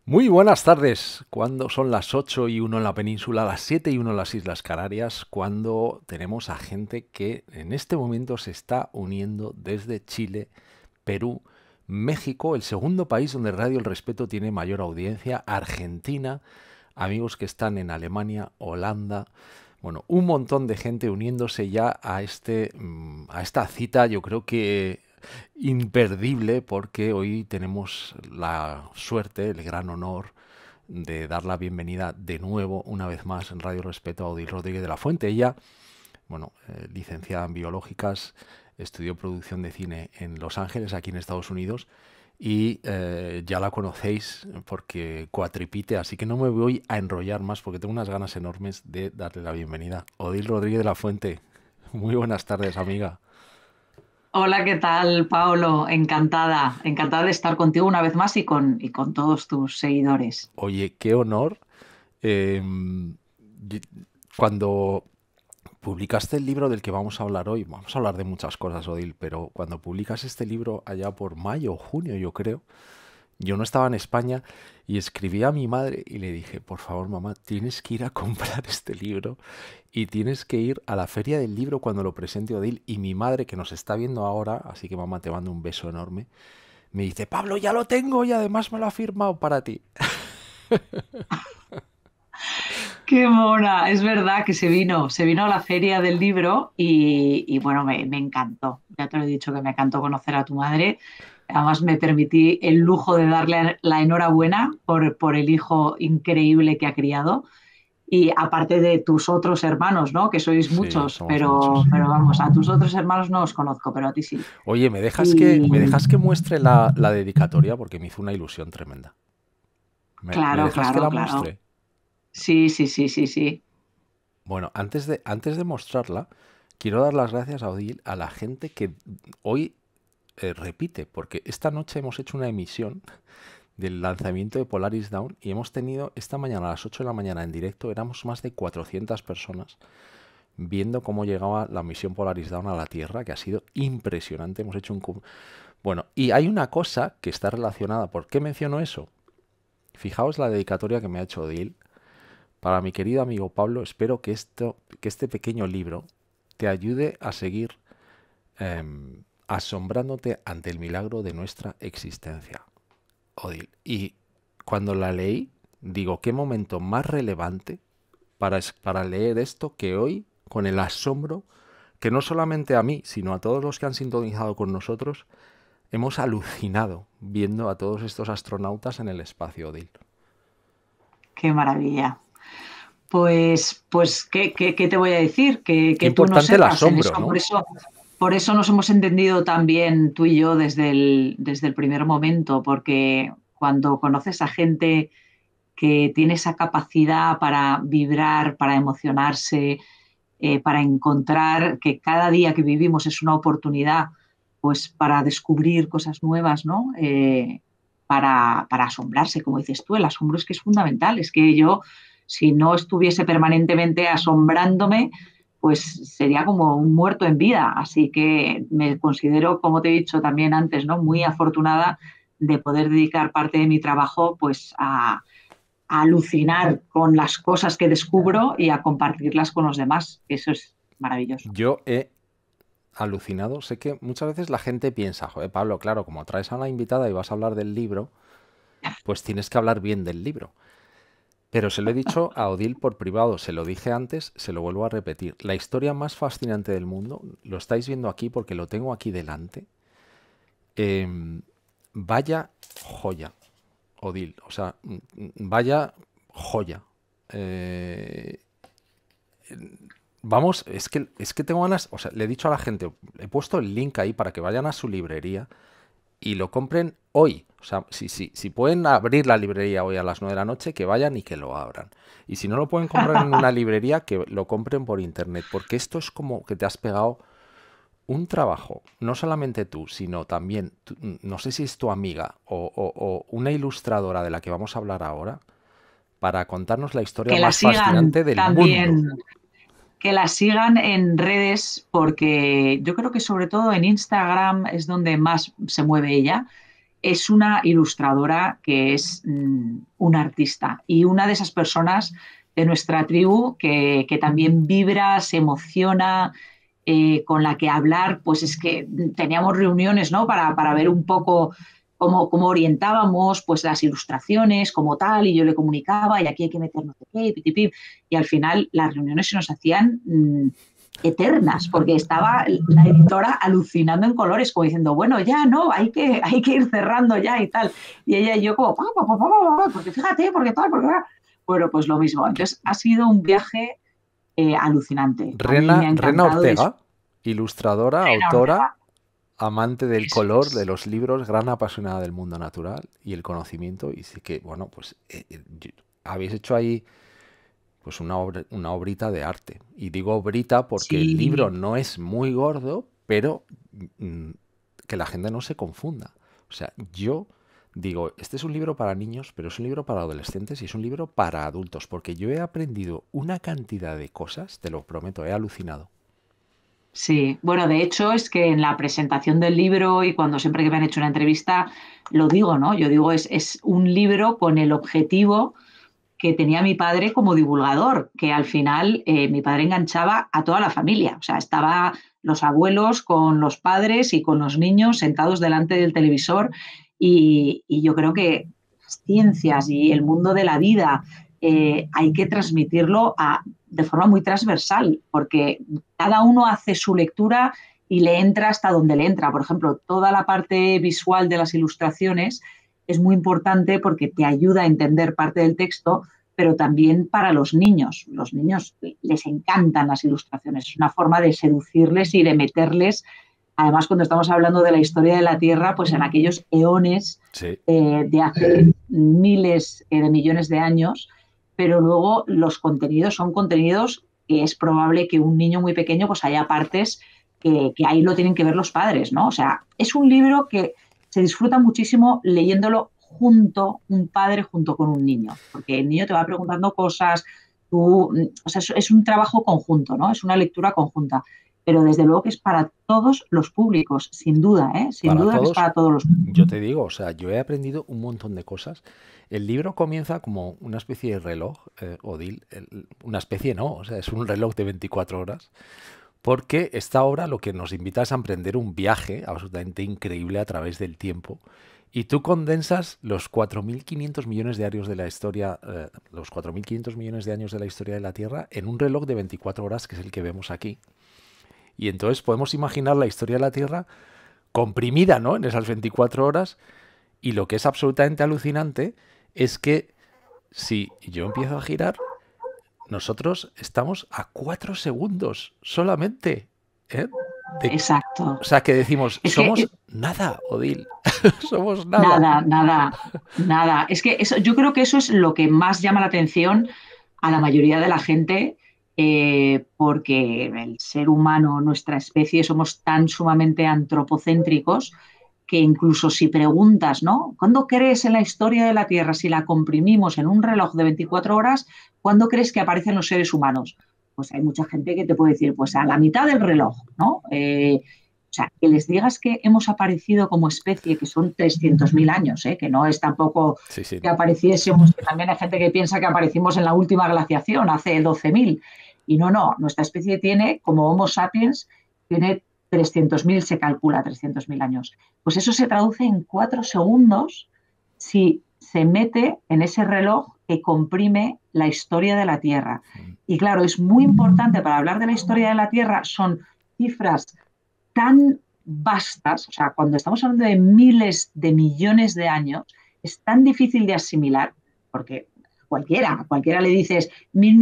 Muy buenas tardes, cuando son las 8:01 en la península, las 7:01 en las Islas Canarias, cuando tenemos a gente que en este momento se está uniendo desde Chile, Perú, México, el segundo país donde Radio El Respeto tiene mayor audiencia, Argentina, amigos que están en Alemania, Holanda, bueno, un montón de gente uniéndose ya a esta cita, yo creo que imperdible, porque hoy tenemos la suerte, el gran honor de dar la bienvenida de nuevo, una vez más, en Radio Respeto a Odil Rodríguez de la Fuente. Ella, bueno, licenciada en biológicas, estudió producción de cine en Los Ángeles, aquí en Estados Unidos, y ya la conocéis porque cuatripite, así que no me voy a enrollar más porque tengo unas ganas enormes de darle la bienvenida. Odil Rodríguez de la Fuente, muy buenas tardes, amiga. Hola, ¿qué tal, Paolo? Encantada, encantada de estar contigo una vez más y con todos tus seguidores. Oye, qué honor. Y- Cuando publicaste el libro del que vamos a hablar hoy, vamos a hablar de muchas cosas, Odil, pero cuando publicas este libro allá por mayo o junio, yo creo, yo no estaba en España y escribí a mi madre y le dije, por favor, mamá, tienes que ir a comprar este libro y tienes que ir a la feria del libro cuando lo presente Odil. Y mi madre, que nos está viendo ahora, así que mamá, te mando un beso enorme, me dice, Pablo, ya lo tengo y además me lo ha firmado para ti. Qué mona, es verdad que se vino a la feria del libro y bueno, me encantó. Ya te lo he dicho que me encantó conocer a tu madre. Además, me permití el lujo de darle la enhorabuena por el hijo increíble que ha criado. Y aparte de tus otros hermanos, ¿no? Que sois Sí, muchos, somos pero, muchos. pero vamos, a tus otros hermanos no os conozco, pero a ti sí. Oye, Y me dejas que muestre la dedicatoria? Porque me hizo una ilusión tremenda. ¿Me claro, dejas que claro, la claro. muestre? Sí, sí, sí, sí, sí. Bueno, antes de mostrarla, quiero dar las gracias a Odil, a la gente que hoy repite, porque esta noche hemos hecho una emisión del lanzamiento de Polaris Down y hemos tenido esta mañana a las 8 de la mañana en directo, éramos más de 400 personas viendo cómo llegaba la misión Polaris Down a la Tierra, que ha sido impresionante. Hemos hecho Bueno, y hay una cosa que está relacionada. ¿Por qué menciono eso? Fijaos la dedicatoria que me ha hecho Odil. Para mi querido amigo Pablo, espero que este pequeño libro te ayude a seguir asombrándote ante el milagro de nuestra existencia, Odil. Y cuando la leí, digo, qué momento más relevante para leer esto que hoy, con el asombro que no solamente a mí, sino a todos los que han sintonizado con nosotros, hemos alucinado viendo a todos estos astronautas en el espacio, Odil. Qué maravilla. Pues ¿qué te voy a decir? Qué Que tú no importante el sepas en eso. asombro, ¿no? Por eso nos hemos entendido tan bien tú y yo desde el primer momento, porque cuando conoces a gente que tiene esa capacidad para vibrar, para emocionarse, para encontrar que cada día que vivimos es una oportunidad, pues para descubrir cosas nuevas, ¿no? Para asombrarse, como dices tú, el asombro es que es fundamental, es que yo, si no estuviese permanentemente asombrándome, pues sería como un muerto en vida. Así que me considero, como te he dicho también antes, ¿no? Muy afortunada de poder dedicar parte de mi trabajo pues a alucinar con las cosas que descubro y a compartirlas con los demás. Eso es maravilloso. Yo he alucinado. Sé que muchas veces la gente piensa, joder, Pablo, claro, como traes a una invitada y vas a hablar del libro, pues tienes que hablar bien del libro. Pero se lo he dicho a Odil por privado, se lo dije antes, se lo vuelvo a repetir. La historia más fascinante del mundo, lo estáis viendo aquí porque lo tengo aquí delante. Em, Vaya joya, Odil. O sea, vaya joya. Eh, Vamos, es que tengo ganas, o sea, le he dicho a la gente, he puesto el link ahí para que vayan a su librería y lo compren hoy. O sea, si pueden abrir la librería hoy a las 9 de la noche, que vayan y que lo abran. Y si no lo pueden comprar en una librería, que lo compren por internet, porque esto es como que te has pegado un trabajo, no solamente tú, sino también, no sé si es tu amiga o una ilustradora de la que vamos a hablar ahora, para contarnos la historia Que la más sigan fascinante del mundo. también, que la sigan en redes, porque yo creo que sobre todo en Instagram es donde más se mueve ella. Es una ilustradora que es una artista y una de esas personas de nuestra tribu que también vibra, se emociona, con la que hablar, pues es que teníamos reuniones, ¿no? Para ver un poco cómo orientábamos pues las ilustraciones como tal, y yo le comunicaba, y aquí hay que meter no sé qué, pitipip, y al final las reuniones se nos hacían eternas, porque estaba la editora alucinando en colores, como diciendo, bueno, ya no, hay que ir cerrando ya y tal. Y ella y yo como, porque fíjate, porque tal, porque tal. Bueno, pues lo mismo. Entonces ha sido un viaje alucinante. A mí me ha Rena encantado Ortega, ilustradora, autora, Ortega. amante del Eso color, de es. los libros, gran apasionada del mundo natural y el conocimiento. Y sí que, bueno, pues habéis hecho ahí pues una obrita de arte. Y digo obrita porque el libro Sí, no es muy gordo, pero mm, que la gente no se confunda. O sea, yo digo, este es un libro para niños, pero es un libro para adolescentes y es un libro para adultos, porque yo he aprendido una cantidad de cosas, te lo prometo, he alucinado. sí. Bueno, de hecho es que en la presentación del libro y cuando siempre que me han hecho una entrevista, lo digo, ¿no? Yo digo, es un libro con el objetivo que tenía mi padre como divulgador, que al final mi padre enganchaba a toda la familia. O sea, estaba los abuelos con los padres y con los niños sentados delante del televisor, y yo creo que las ciencias y el mundo de la vida hay que transmitirlo de forma muy transversal, porque cada uno hace su lectura y le entra hasta donde le entra. Por ejemplo, toda la parte visual de las ilustraciones es muy importante porque te ayuda a entender parte del texto, pero también para los niños. Los niños les encantan las ilustraciones, es una forma de seducirles y de meterles. Además, cuando estamos hablando de la historia de la Tierra, pues en aquellos eones Sí. de hace miles de millones de años, pero luego los contenidos son contenidos que es probable que un niño muy pequeño pues haya partes que ahí lo tienen que ver los padres, ¿no? O sea, es un libro que se disfruta muchísimo leyéndolo un padre junto con un niño, porque el niño te va preguntando cosas, o sea, es un trabajo conjunto, ¿no? Es una lectura conjunta, pero desde luego que es para todos los públicos, sin duda, ¿eh? Sin Para duda que es todos, para todos los yo públicos. te digo, o sea, yo he aprendido un montón de cosas. El libro comienza como una especie de reloj, Odil, una especie no, o sea, es un reloj de 24 horas, porque esta obra lo que nos invita es a emprender un viaje absolutamente increíble a través del tiempo. Y tú condensas los 4.500 millones de años de la historia, los 4.500 millones de años de la historia de la Tierra en un reloj de 24 horas, que es el que vemos aquí. Y entonces podemos imaginar la historia de la Tierra comprimida, ¿no? En esas 24 horas. Y lo que es absolutamente alucinante es que si yo empiezo a girar, nosotros estamos a 4 segundos solamente, ¿eh? Exacto. O sea, que decimos, Es que somos nada, Odil. Somos nada. nada, nada, nada. Es que eso, yo creo que eso es lo que más llama la atención a la mayoría de la gente, porque el ser humano, nuestra especie, somos tan sumamente antropocéntricos que incluso si preguntas, ¿no? ¿Cuándo crees en la historia de la Tierra? Si la comprimimos en un reloj de 24 horas, ¿cuándo crees que aparecen los seres humanos? Pues hay mucha gente que te puede decir, pues a la mitad del reloj, ¿no? O sea, que les digas que hemos aparecido como especie, que son 300.000 años, que no es tampoco Sí, sí. que apareciésemos, que también hay gente que piensa que aparecimos en la última glaciación, hace 12.000. Y no, no, nuestra especie tiene, como Homo sapiens, tiene 300.000, se calcula 300.000 años. Pues eso se traduce en 4 segundos si se mete en ese reloj que comprime la historia de la Tierra. Y claro, es muy importante para hablar de la historia de la Tierra, son cifras tan vastas, o sea, cuando estamos hablando de miles de millones de años, es tan difícil de asimilar, porque a cualquiera le dices 1.000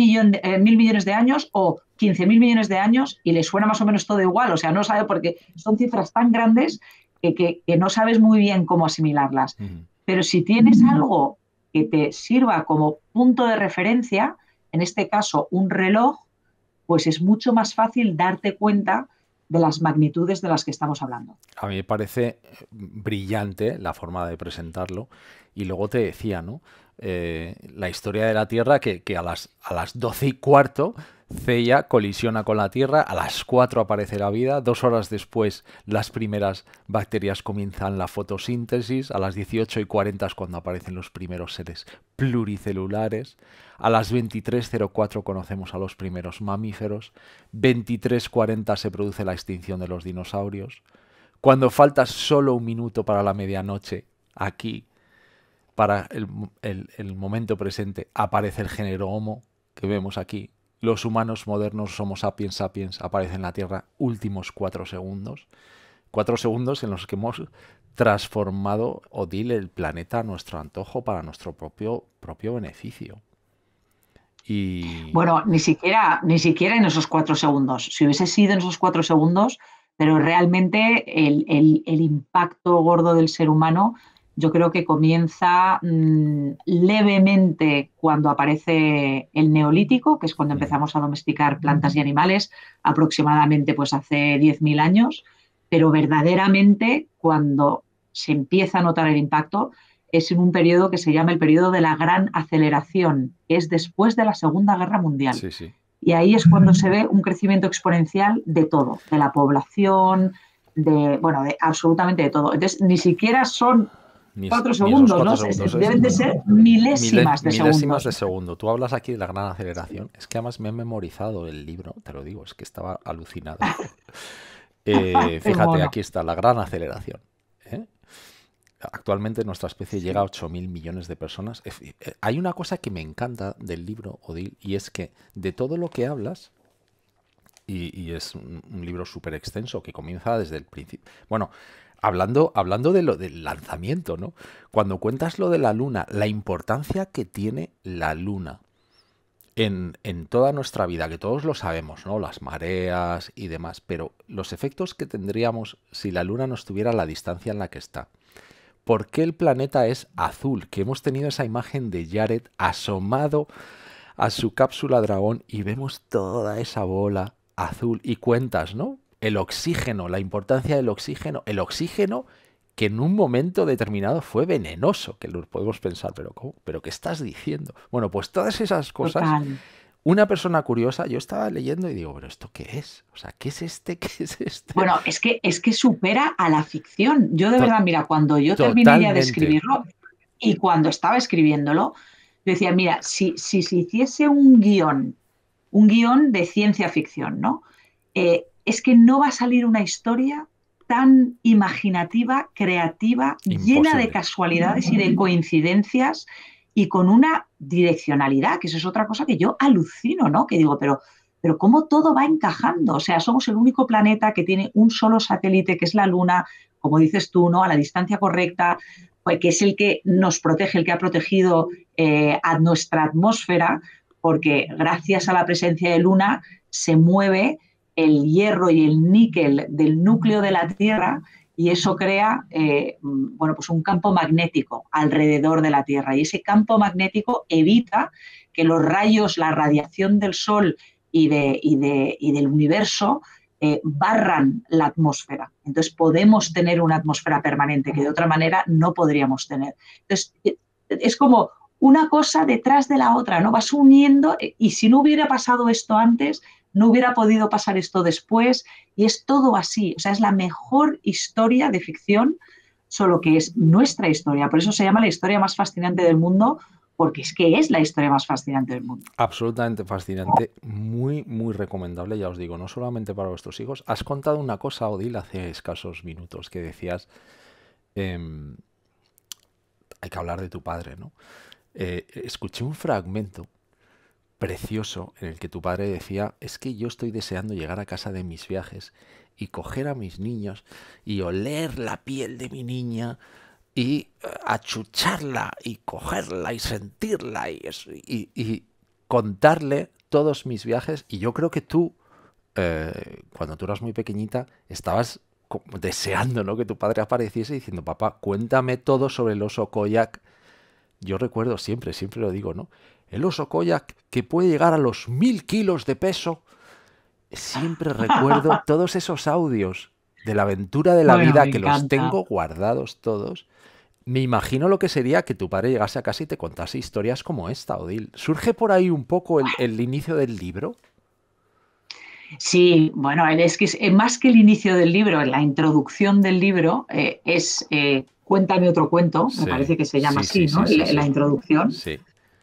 millones de años o 15.000 millones de años y le suena más o menos todo igual, o sea, no sabe porque son cifras tan grandes que no sabes muy bien cómo asimilarlas. Ujú. Pero si tienes algo que te sirva como punto de referencia, en este caso un reloj, pues es mucho más fácil darte cuenta de las magnitudes de las que estamos hablando. A mí me parece brillante la forma de presentarlo. Y luego te decía, ¿no? La historia de la Tierra, que a las 12:15 Theia colisiona con la Tierra, a las 4 aparece la vida, 2 horas después las primeras bacterias comienzan la fotosíntesis, a las 18:40 es cuando aparecen los primeros seres pluricelulares, a las 23:04 conocemos a los primeros mamíferos, 23:40 se produce la extinción de los dinosaurios, cuando falta solo un minuto para la medianoche, aquí, para el momento presente, aparece el género Homo, que vemos aquí. Los humanos modernos, Homo sapiens sapiens, aparecen en la Tierra últimos 4 segundos. 4 segundos en los que hemos transformado, Odile, el planeta a nuestro antojo para nuestro propio beneficio. Y Bueno, ni siquiera en esos 4 segundos. Si hubiese sido en esos 4 segundos, pero realmente el impacto gordo del ser humano, yo creo que comienza levemente cuando aparece el Neolítico, que es cuando empezamos a domesticar plantas y animales, aproximadamente pues hace 10.000 años, pero verdaderamente cuando se empieza a notar el impacto es en un periodo que se llama el periodo de la gran aceleración, que es después de la Segunda Guerra Mundial. sí, sí. Y ahí es cuando se ve un crecimiento exponencial de todo, de la población, bueno, de absolutamente de todo. Entonces, ni siquiera son Ni 4 segundos, ¿no? segundos. Deben de ser milésimas de Milésimas de segundos. segundo. Tú hablas aquí de la gran aceleración. Es que además me he memorizado el libro, te lo digo, es que estaba alucinado. Qué Fíjate, mono. aquí está, la gran aceleración. ¿eh? Actualmente nuestra especie llega a 8.000 millones de personas. Hay una cosa que me encanta del libro, Odile, y es que de todo lo que hablas, y es un libro súper extenso que comienza desde el principio. Bueno, hablando de lo del lanzamiento, ¿no? Cuando cuentas lo de la Luna, la importancia que tiene la Luna en toda nuestra vida, que todos lo sabemos, ¿no? Las mareas y demás, pero los efectos que tendríamos si la Luna no estuviera a la distancia en la que está. ¿Por qué el planeta es azul? Que hemos tenido esa imagen de Jared asomado a su cápsula dragón y vemos toda esa bola azul y cuentas, ¿no? El oxígeno, la importancia del oxígeno, el oxígeno que en un momento determinado fue venenoso, que lo podemos pensar, pero ¿cómo? ¿Pero qué estás diciendo? Bueno, pues todas esas cosas, Total. una persona curiosa, yo estaba leyendo y digo, ¿pero esto qué es? O sea, ¿qué es este? ¿Qué es este? Bueno, es que supera a la ficción. Yo de To- verdad, mira, cuando yo terminé ya de Totalmente. escribirlo y cuando estaba escribiéndolo, yo decía, mira, si se hiciese un guión de ciencia ficción, ¿no? Es que no va a salir una historia tan imaginativa, creativa, llena de Imposible. casualidades y de coincidencias y con una direccionalidad, que eso es otra cosa que yo alucino, ¿no? Que digo, pero cómo todo va encajando. O sea, somos el único planeta que tiene un solo satélite, que es la Luna, como dices tú, ¿no? A la distancia correcta, pues, que es el que nos protege, el que ha protegido a nuestra atmósfera, porque gracias a la presencia de Luna se mueve el hierro y el níquel del núcleo de la Tierra y eso crea bueno, pues un campo magnético alrededor de la Tierra. Y ese campo magnético evita que los rayos, la radiación del Sol y del universo barran la atmósfera. Entonces podemos tener una atmósfera permanente que de otra manera no podríamos tener. Entonces es como una cosa detrás de la otra, ¿no? Vas uniendo y si no hubiera pasado esto antes, no hubiera podido pasar esto después y es todo así. O sea, es la mejor historia de ficción, solo que es nuestra historia. Por eso se llama la historia más fascinante del mundo, porque es que es la historia más fascinante del mundo. Absolutamente fascinante, muy, muy recomendable, ya os digo, no solamente para vuestros hijos. Has contado una cosa, Odile, hace escasos minutos, que decías, em, hay que hablar de tu padre, ¿no? Escuché un fragmento precioso en el que tu padre decía, es que yo estoy deseando llegar a casa de mis viajes y coger a mis niños y oler la piel de mi niña y achucharla y cogerla y sentirla y contarle todos mis viajes. Y yo creo que tú, cuando tú eras muy pequeñita, estabas deseando, ¿no?, que tu padre apareciese diciendo, papá, cuéntame todo sobre el oso Koyak. Yo recuerdo siempre, siempre lo digo, ¿no? El oso Koyak que puede llegar a los 1.000 kilos de peso siempre recuerdo todos esos audios de la aventura de la Bueno, vida me que los encanta. tengo guardados todos. Me imagino lo que sería que tu padre llegase a casa y te contase historias como esta, Odil. ¿Surge por ahí un poco el inicio del libro? Sí, bueno, es que más que el inicio del libro, la introducción del libro es Cuéntame otro cuento, me Sí, parece que se llama sí, así, sí, ¿no? sí, sí, La sí. introducción, Sí,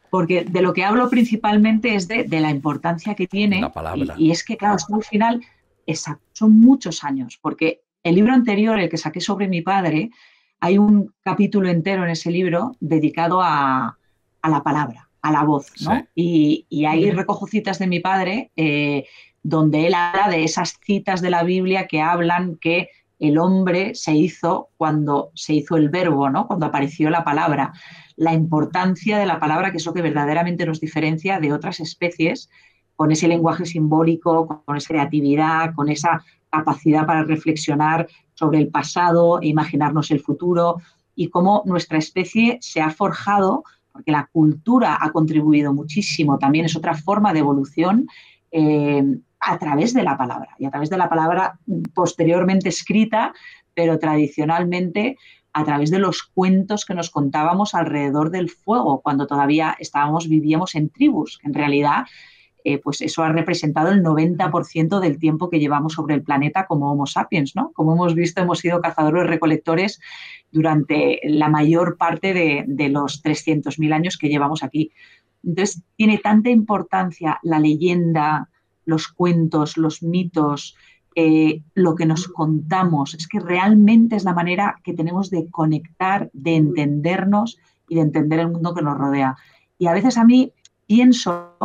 porque de lo que hablo principalmente es de la importancia que de la tiene palabra. y es que, claro, esto al final son muchos años, porque el libro anterior, el que saqué sobre mi padre, hay un capítulo entero en ese libro dedicado a la palabra, a la voz, Sí, ¿no? Y ahí recojo citas de mi padre donde él habla de esas citas de la Biblia que hablan que el hombre se hizo cuando se hizo el verbo, ¿no? Cuando apareció la palabra, la importancia de la palabra, que es lo que verdaderamente nos diferencia de otras especies, con ese lenguaje simbólico, con esa creatividad, con esa capacidad para reflexionar sobre el pasado e imaginarnos el futuro, y cómo nuestra especie se ha forjado, porque la cultura ha contribuido muchísimo, también es otra forma de evolución, a través de la palabra, y a través de la palabra posteriormente escrita, pero tradicionalmente a través de los cuentos que nos contábamos alrededor del fuego, cuando todavía vivíamos en tribus, que en realidad pues eso ha representado el 90% del tiempo que llevamos sobre el planeta como Homo sapiens, ¿no? Como hemos visto, hemos sido cazadores-recolectores durante la mayor parte de los 300.000 años que llevamos aquí. Entonces, tiene tanta importancia la leyenda, los cuentos, los mitos, lo que nos contamos. Es que realmente es la manera que tenemos de conectar, de entendernos y de entender el mundo que nos rodea. Y a veces a mí pienso,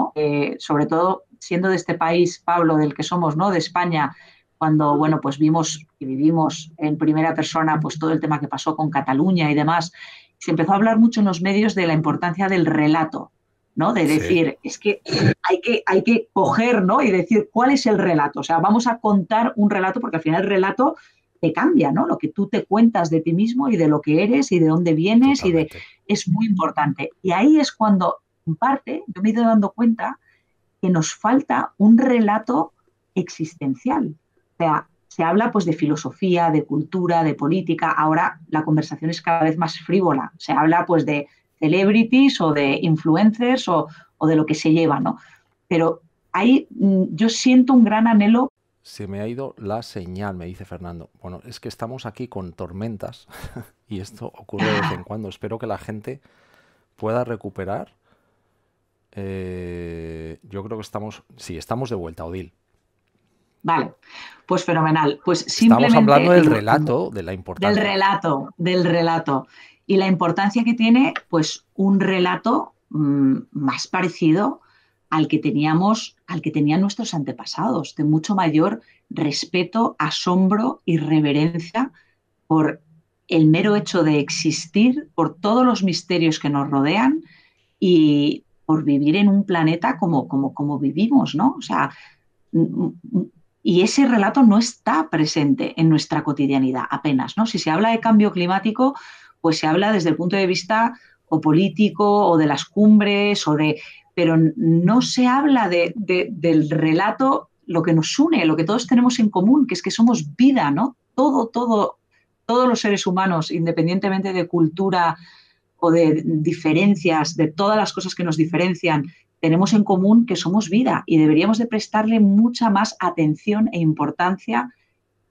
sobre todo siendo de este país, Pablo, del que somos, ¿no? De España, cuando, bueno, pues vimos y vivimos en primera persona pues todo el tema que pasó con Cataluña y demás, se empezó a hablar mucho en los medios de la importancia del relato, ¿no? De sí, decir, es que hay que coger, ¿no? Y decir, ¿cuál es el relato? O sea, vamos a contar un relato porque al final el relato te cambia, ¿no? Lo que tú te cuentas de ti mismo y de lo que eres y de dónde vienes totalmente. es muy importante. Y ahí es cuando, en parte, yo me he ido dando cuenta que nos falta un relato existencial. O sea, se habla pues de filosofía, de cultura, de política. Ahora la conversación es cada vez más frívola. Se habla pues de celebrities o de influencers o de lo que se lleva, ¿no? Pero ahí yo siento un gran anhelo. Se me ha ido la señal, me dice Fernando. Bueno, es que estamos aquí con tormentas y esto ocurre de vez en cuando. Espero que la gente pueda recuperar. Yo creo que estamos, sí, estamos de vuelta, Odil. Vale, pues fenomenal. Pues Estamos hablando simplemente del relato, de la del importancia. relato, del relato. Y la importancia que tiene, pues, un relato más parecido al que tenían nuestros antepasados, de mucho mayor respeto, asombro y reverencia por el mero hecho de existir, por todos los misterios que nos rodean y por vivir en un planeta como vivimos, ¿no? O sea, y ese relato no está presente en nuestra cotidianidad apenas, ¿no? Si se habla de cambio climático, pues se habla desde el punto de vista o político o de las cumbres pero no se habla del relato, lo que nos une, lo que todos tenemos en común, que es que somos vida, ¿no? Todos los seres humanos, independientemente de cultura o de diferencias, de todas las cosas que nos diferencian, tenemos en común que somos vida y deberíamos de prestarle mucha más atención e importancia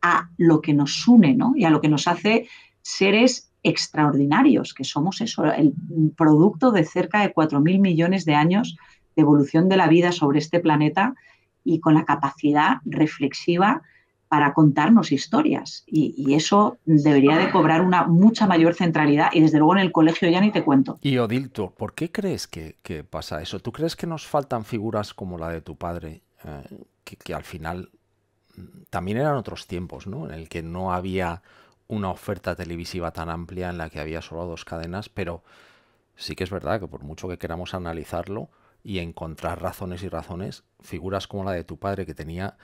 a lo que nos une, ¿no? Y a lo que nos hace seres extraordinarios, que somos eso, el producto de cerca de 4.000 millones de años de evolución de la vida sobre este planeta y con la capacidad reflexiva para contarnos historias. Y eso debería de cobrar una mucha mayor centralidad y desde luego en el colegio ya ni te cuento. Y Odil, ¿tú por qué crees que pasa eso? ¿Tú crees que nos faltan figuras como la de tu padre, que al final también eran otros tiempos, ¿no? En el que no había una oferta televisiva tan amplia en la que había solo dos cadenas, pero sí que es verdad que por mucho que queramos analizarlo y encontrar razones y razones, figuras como la de tu padre que tenía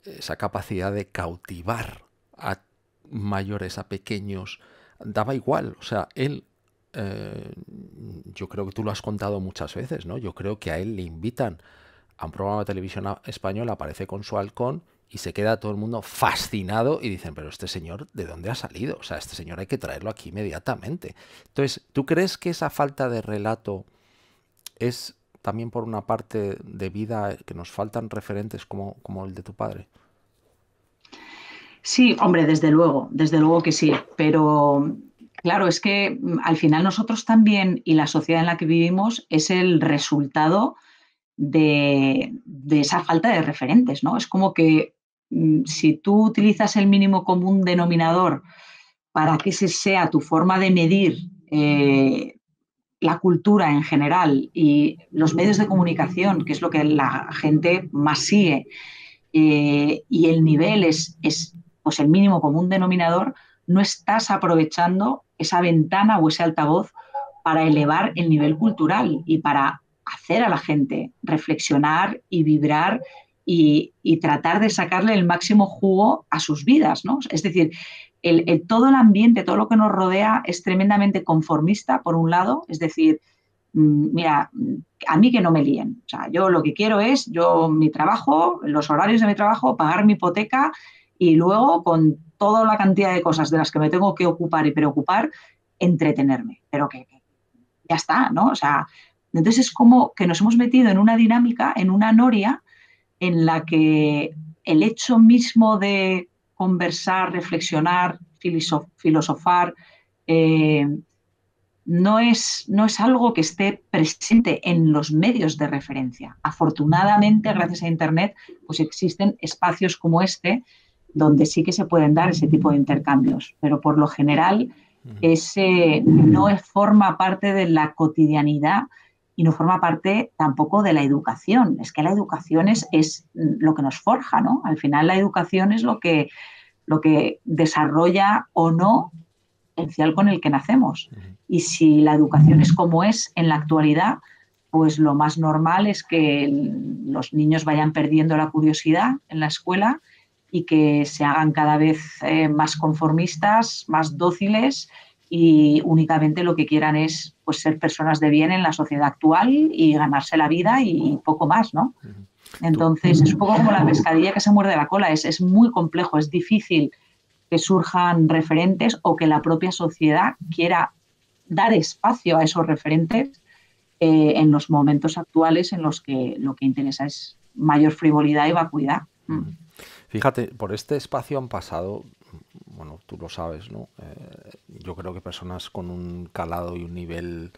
esa capacidad de cautivar a mayores, a pequeños, daba igual. O sea, él, yo creo que tú lo has contado muchas veces, ¿no? Yo creo que a él le invitan a un programa de televisión español, aparece con su halcón y se queda todo el mundo fascinado y dicen, pero este señor, ¿de dónde ha salido? O sea, este señor hay que traerlo aquí inmediatamente. Entonces, ¿tú crees que esa falta de relato es también por una parte debida que nos faltan referentes como el de tu padre? Sí, hombre, desde luego que sí, pero claro, es que al final nosotros también y la sociedad en la que vivimos es el resultado de esa falta de referentes, ¿no? Es como que si tú utilizas el mínimo común denominador para que ese sea tu forma de medir la cultura en general y los medios de comunicación, que es lo que la gente más sigue, y el nivel es pues el mínimo común denominador, no estás aprovechando esa ventana o ese altavoz para elevar el nivel cultural y para hacer a la gente reflexionar y vibrar y tratar de sacarle el máximo jugo a sus vidas, ¿no? Es decir, todo el ambiente, todo lo que nos rodea es tremendamente conformista, por un lado, es decir, mira, a mí que no me líen. O sea, yo lo que quiero es, yo mi trabajo, los horarios de mi trabajo, pagar mi hipoteca y luego con toda la cantidad de cosas de las que me tengo que ocupar y preocupar, entretenerme. Pero que ya está, ¿no? O sea, entonces es como que nos hemos metido en una dinámica, en una noria en la que el hecho mismo de conversar, reflexionar, filosofar, eh, no es algo que esté presente en los medios de referencia. Afortunadamente, gracias a Internet, pues existen espacios como este donde sí que se pueden dar ese tipo de intercambios, pero por lo general ese no forma parte de la cotidianidad y no forma parte tampoco de la educación. Es que la educación es lo que nos forja, ¿no? Al final la educación es lo que desarrolla o no el potencial con el que nacemos. Y si la educación es como es en la actualidad, pues lo más normal es que los niños vayan perdiendo la curiosidad en la escuela y que se hagan cada vez más conformistas, más dóciles y únicamente lo que quieran es pues, ser personas de bien en la sociedad actual y ganarse la vida y poco más, ¿no? Tú, Entonces es un poco como la pescadilla que se muerde la cola, es muy complejo, es difícil que surjan referentes o que la propia sociedad quiera dar espacio a esos referentes en los momentos actuales en los que lo que interesa es mayor frivolidad y vacuidad. fíjate, por este espacio han pasado, bueno, tú lo sabes, ¿no? Yo creo que personas con un calado y un nivel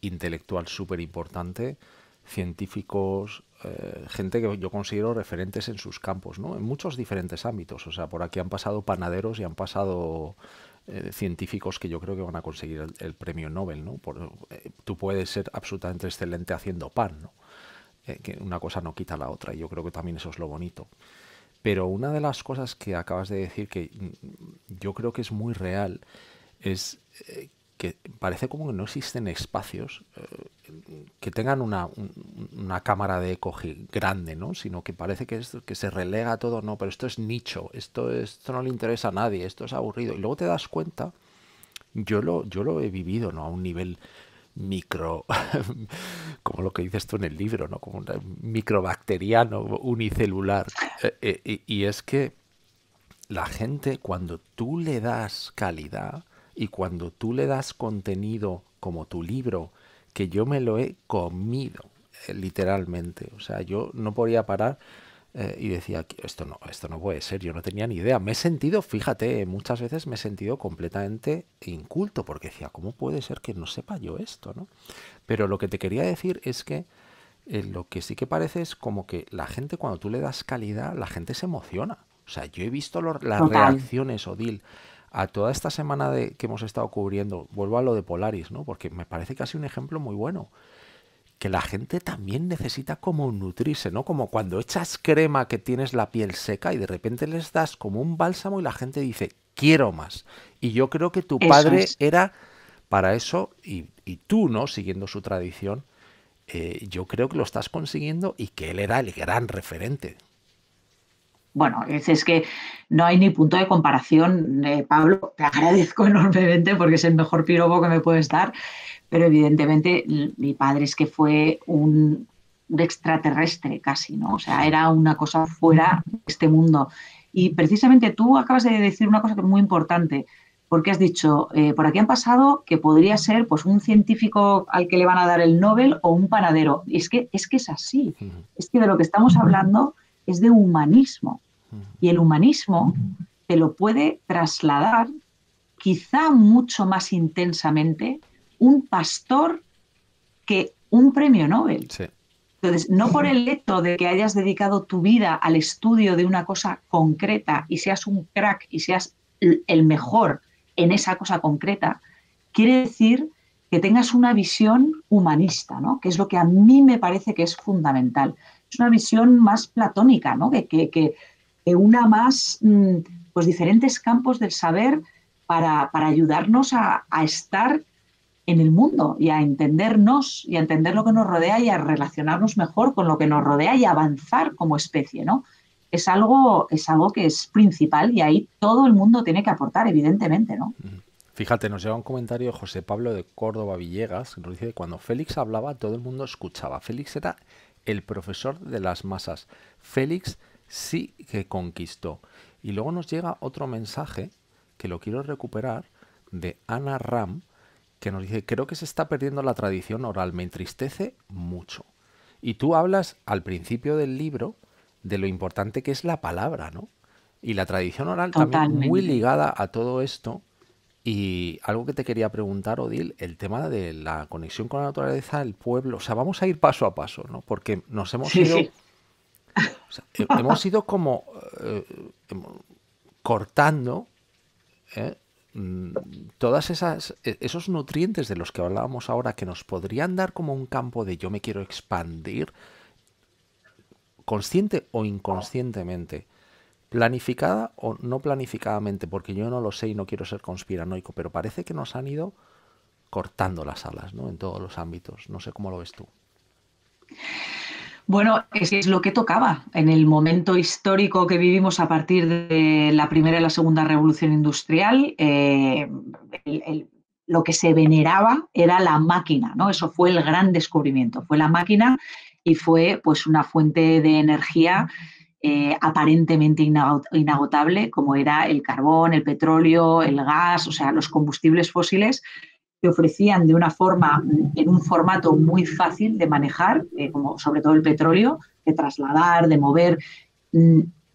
intelectual súper importante, científicos, gente que yo considero referentes en sus campos, ¿no? En muchos diferentes ámbitos. O sea, por aquí han pasado panaderos y han pasado científicos que yo creo que van a conseguir el premio Nobel, ¿no? Tú puedes ser absolutamente excelente haciendo pan, ¿no? Que una cosa no quita la otra, y yo creo que también eso es lo bonito. Pero una de las cosas que acabas de decir que yo creo que es muy real es que parece como que no existen espacios que tengan una cámara de eco grande, ¿no? Sino que parece que se relega todo, no, pero esto es nicho, esto no le interesa a nadie, esto es aburrido. Y luego te das cuenta, yo lo he vivido, ¿no? A un nivel micro, como lo que dices tú en el libro, ¿no? Como un microbacteriano, unicelular. Y es que la gente, cuando tú le das calidad y cuando tú le das contenido como tu libro, que yo me lo he comido, literalmente. O sea, yo no podía parar y decía, esto no puede ser, yo no tenía ni idea. Me he sentido, fíjate, muchas veces me he sentido completamente inculto, porque decía, ¿cómo puede ser que no sepa yo esto, no? Pero lo que te quería decir es que lo que sí que parece es como que la gente, cuando tú le das calidad, la gente se emociona. O sea, yo he visto las Total. reacciones, Odil, a toda esta semana que hemos estado cubriendo. Vuelvo a lo de Polaris, ¿no? Porque me parece casi un ejemplo muy bueno. Que la gente también necesita como nutrirse, ¿no? Como cuando echas crema que tienes la piel seca y de repente les das como un bálsamo y la gente dice, quiero más. Y yo creo que tu Eso padre es. era para eso, y tú, ¿no? Siguiendo su tradición, yo creo que lo estás consiguiendo y que él era el gran referente. Bueno, es que no hay ni punto de comparación. Pablo, te agradezco enormemente porque es el mejor piropo que me puedes dar, pero evidentemente mi padre es que fue un de extraterrestre casi, ¿no? O sea, era una cosa fuera de este mundo. Y precisamente tú acabas de decir una cosa que es muy importante, porque has dicho, por aquí han pasado que podría ser pues un científico al que le van a dar el Nobel o un panadero. Y es que es así. Es que de lo que estamos hablando es de humanismo. Y el humanismo te lo puede trasladar quizá mucho más intensamente un pastor que un premio Nobel. Sí. Entonces, no por el hecho de que hayas dedicado tu vida al estudio de una cosa concreta y seas un crack y seas el mejor en esa cosa concreta, quiere decir que tengas una visión humanista, ¿no? Que es lo que a mí me parece que es fundamental. Es una visión más platónica, ¿no? Que una más pues diferentes campos del saber para ayudarnos a estar en el mundo y a entendernos y a entender lo que nos rodea y a relacionarnos mejor con lo que nos rodea y a avanzar como especie, ¿no? Es algo que es principal y ahí todo el mundo tiene que aportar, evidentemente, ¿no? Fíjate, nos llega un comentario de José Pablo de Córdoba Villegas, que nos dice que cuando Félix hablaba todo el mundo escuchaba. Félix era el profesor de las masas. Félix sí que conquistó. Y luego nos llega otro mensaje, que lo quiero recuperar, de Ana Ram, que nos dice, creo que se está perdiendo la tradición oral, me entristece mucho. Y tú hablas al principio del libro de lo importante que es la palabra, ¿no? Y la tradición oral también muy Totalmente. ligada a todo esto. Y algo que te quería preguntar, Odil, el tema de la conexión con la naturaleza, el pueblo, o sea, vamos a ir paso a paso, ¿no? Porque nos hemos Sí, ido, sí. o sea, hemos ido como cortando, ¿eh? Todas esos nutrientes de los que hablábamos ahora que nos podrían dar como un campo de yo me quiero expandir, consciente o inconscientemente, planificada o no planificadamente, porque yo no lo sé y no quiero ser conspiranoico, pero parece que nos han ido cortando las alas, ¿no? En todos los ámbitos. No sé cómo lo ves tú. Bueno, es lo que tocaba en el momento histórico que vivimos a partir de la primera y la segunda revolución industrial. El, el, lo que se veneraba era la máquina, ¿no? Eso fue el gran descubrimiento, fue la máquina y fue pues una fuente de energía aparentemente inagotable, como era el carbón, el petróleo, el gas, o sea, los combustibles fósiles que ofrecían de una forma, en un formato muy fácil de manejar, como sobre todo el petróleo, de trasladar, de mover,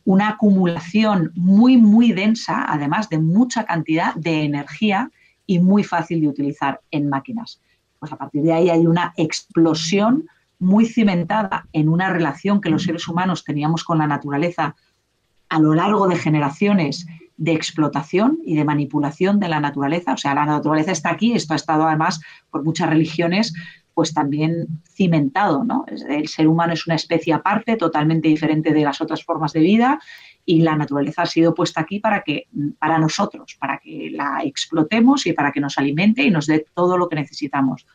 una acumulación muy, muy densa, además de mucha cantidad de energía y muy fácil de utilizar en máquinas. Pues a partir de ahí hay una explosión muy cimentada en una relación que los seres humanos teníamos con la naturaleza a lo largo de generaciones de explotación y de manipulación de la naturaleza. O sea, la naturaleza está aquí, esto ha estado además por muchas religiones pues también cimentado, ¿no? El ser humano es una especie aparte, totalmente diferente de las otras formas de vida y la naturaleza ha sido puesta aquí para nosotros, para que la explotemos y para que nos alimente y nos dé todo lo que necesitamos.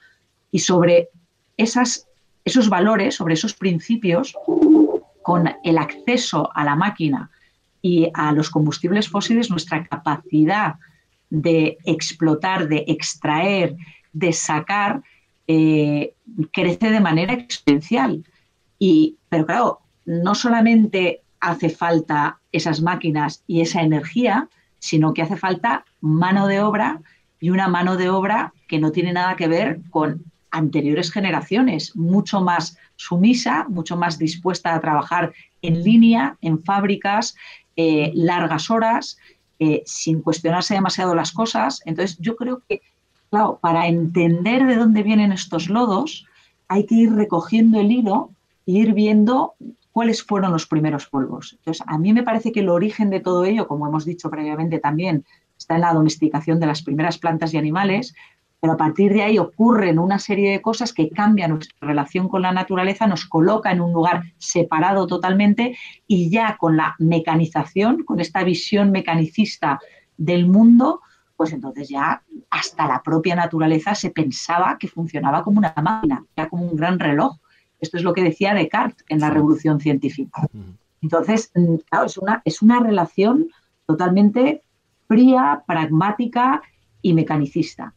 Y sobre esos valores, sobre esos principios, con el acceso a la máquina y a los combustibles fósiles, nuestra capacidad de explotar, de extraer, de sacar, crece de manera exponencial. Pero claro, no solamente hace falta esas máquinas y esa energía, sino que hace falta mano de obra y una mano de obra que no tiene nada que ver con anteriores generaciones, mucho más sumisa, mucho más dispuesta a trabajar en línea, en fábricas, largas horas, sin cuestionarse demasiado las cosas. Entonces, yo creo que, claro, para entender de dónde vienen estos lodos, hay que ir recogiendo el hilo e ir viendo cuáles fueron los primeros polvos. Entonces, a mí me parece que el origen de todo ello, como hemos dicho previamente también, está en la domesticación de las primeras plantas y animales, pero a partir de ahí ocurren una serie de cosas que cambian nuestra relación con la naturaleza, nos coloca en un lugar separado totalmente y ya con la mecanización, con esta visión mecanicista del mundo, pues entonces ya hasta la propia naturaleza se pensaba que funcionaba como una máquina, ya como un gran reloj. Esto es lo que decía Descartes en la Sí. Revolución Científica. Entonces, claro, es una relación totalmente fría, pragmática y mecanicista.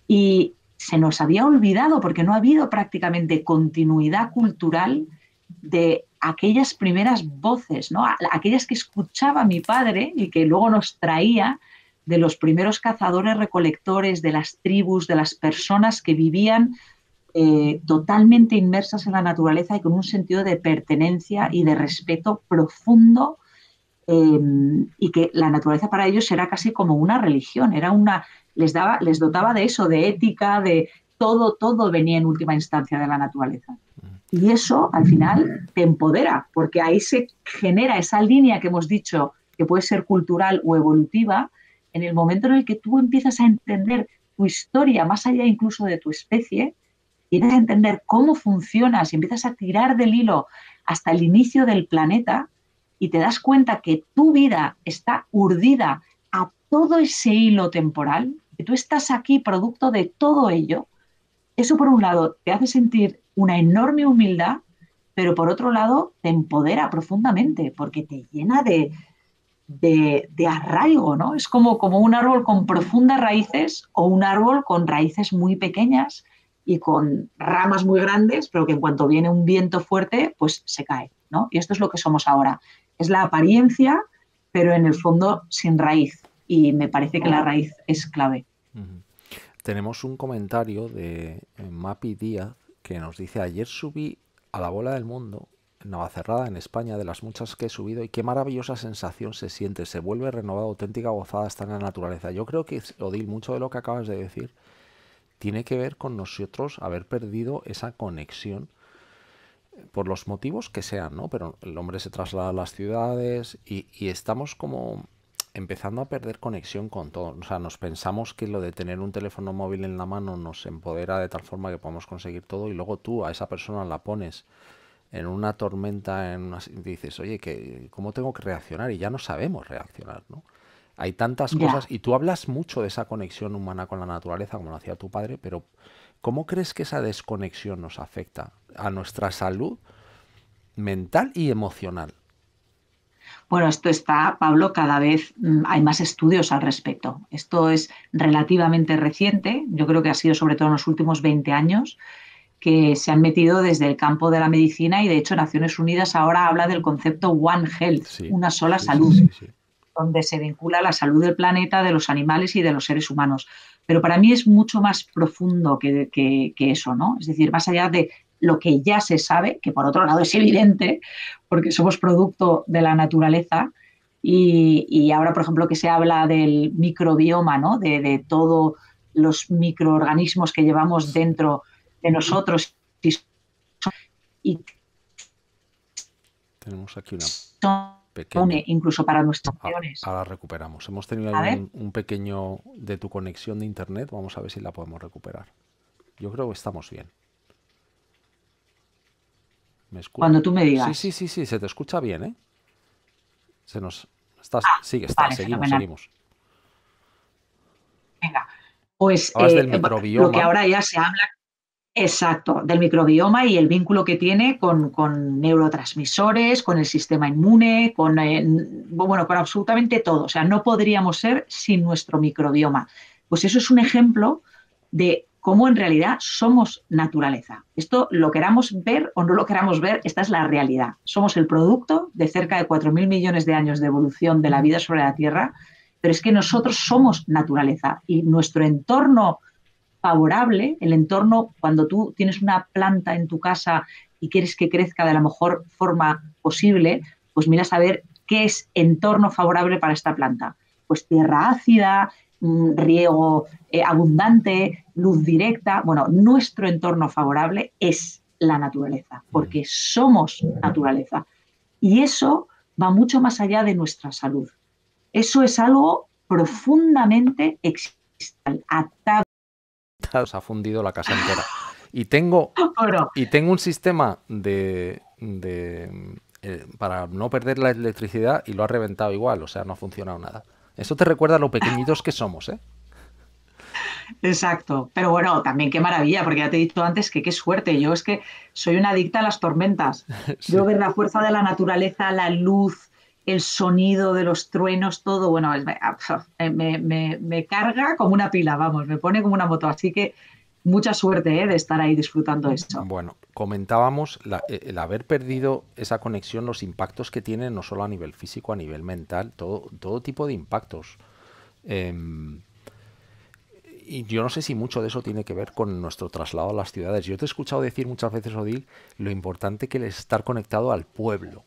Y se nos había olvidado porque no ha habido prácticamente continuidad cultural de aquellas primeras voces, ¿no? Aquellas que escuchaba mi padre y que luego nos traía de los primeros cazadores recolectores, de las tribus, de las personas que vivían totalmente inmersas en la naturaleza y con un sentido de pertenencia y de respeto profundo, eh, y que la naturaleza para ellos era casi como una religión, les dotaba de eso, de ética, de todo venía en última instancia de la naturaleza. Y eso al final te empodera, porque ahí se genera esa línea que hemos dicho que puede ser cultural o evolutiva, en el momento en el que tú empiezas a entender tu historia, más allá incluso de tu especie, y empiezas a entender cómo funcionas y empiezas a tirar del hilo hasta el inicio del planeta y te das cuenta que tu vida está urdida a todo ese hilo temporal, que tú estás aquí producto de todo ello. Eso por un lado te hace sentir una enorme humildad, pero por otro lado te empodera profundamente porque te llena de arraigo, ¿no? Es como un árbol con profundas raíces o un árbol con raíces muy pequeñas y con ramas muy grandes, pero que en cuanto viene un viento fuerte, pues se cae, ¿no? Y esto es lo que somos ahora. Es la apariencia, pero en el fondo sin raíz. Y me parece que la raíz es clave. Ujú. Tenemos un comentario de Mapi Díaz que nos dice: ayer subí a la bola del mundo en Navacerrada, en España, de las muchas que he subido, y qué maravillosa sensación se siente, se vuelve renovado, auténtica gozada estar en la naturaleza. Yo creo que, Odil, mucho de lo que acabas de decir tiene que ver con nosotros haber perdido esa conexión por los motivos que sean, ¿no? Pero el hombre se traslada a las ciudades y estamos como empezando a perder conexión con todo. O sea, nos pensamos que lo de tener un teléfono móvil en la mano nos empodera de tal forma que podemos conseguir todo, y luego tú a esa persona la pones en una tormenta, y dices, oye, ¿cómo tengo que reaccionar? Y ya no sabemos reaccionar, ¿no? Hay tantas cosas, Ya. y tú hablas mucho de esa conexión humana con la naturaleza, como lo hacía tu padre, pero ¿cómo crees que esa desconexión nos afecta a nuestra salud mental y emocional? Bueno, esto está, Pablo, cada vez hay más estudios al respecto. Esto es relativamente reciente, yo creo que ha sido sobre todo en los últimos 20 años, que se han metido desde el campo de la medicina y de hecho Naciones Unidas ahora habla del concepto One Health, Sí, una sola sí, sí, salud, sí, sí. donde se vincula la salud del planeta, de los animales y de los seres humanos. Pero para mí es mucho más profundo que eso, ¿no? Es decir, más allá de lo que ya se sabe, que por otro lado es evidente, porque somos producto de la naturaleza, y ahora, por ejemplo, que se habla del microbioma, ¿no? De todos los microorganismos que llevamos Sí. dentro de nosotros y Tenemos aquí una son pequeña... incluso para nuestras Ah, acciones. ahora recuperamos. Hemos tenido ahí A ver, un pequeño de tu conexión de internet. Vamos a ver si la podemos recuperar. Yo creo que estamos bien. ¿Me escu- cuando tú me Sí, sí, digas. sí, sí, se te escucha bien, ¿eh? Se nos... Estás... Ah, Sigue, está. vale, Seguimos, fenomenal. seguimos. Venga, pues Hablas del lo que microbioma. ahora ya se habla, exacto, del microbioma y el vínculo que tiene con neurotransmisores, con el sistema inmune, bueno, con absolutamente todo. O sea, no podríamos ser sin nuestro microbioma. Pues eso es un ejemplo de cómo en realidad somos naturaleza. Esto lo queramos ver o no lo queramos ver, esta es la realidad. Somos el producto de cerca de 4.000 millones de años de evolución de la vida sobre la Tierra, pero es que nosotros somos naturaleza y nuestro entorno favorable, el entorno, cuando tú tienes una planta en tu casa y quieres que crezca de la mejor forma posible, pues miras a ver qué es entorno favorable para esta planta. Pues tierra ácida, riego abundante, luz directa. Bueno, nuestro entorno favorable es la naturaleza, Mm. porque somos naturaleza. Y eso va mucho más allá de nuestra salud. Eso es algo profundamente existencial, atado. Se ha fundido la casa entera. Y tengo, Bueno, y tengo un sistema para no perder la electricidad y lo ha reventado igual, o sea, no ha funcionado nada. Eso te recuerda lo pequeñitos que somos, ¿eh? exacto, pero bueno, también qué maravilla, porque ya te he dicho antes que qué suerte. Yo es que soy una adicta a las tormentas. Yo Sí. ver la fuerza de la naturaleza, la luz, el sonido de los truenos, todo, bueno, me carga como una pila, vamos, me pone como una moto. Así que mucha suerte, de estar ahí disfrutando eso. Bueno, comentábamos el haber perdido esa conexión, los impactos que tiene no solo a nivel físico, a nivel mental, todo tipo de impactos. Em, y yo no sé si mucho de eso tiene que ver con nuestro traslado a las ciudades. Yo te he escuchado decir muchas veces, Odil, lo importante que es estar conectado al pueblo,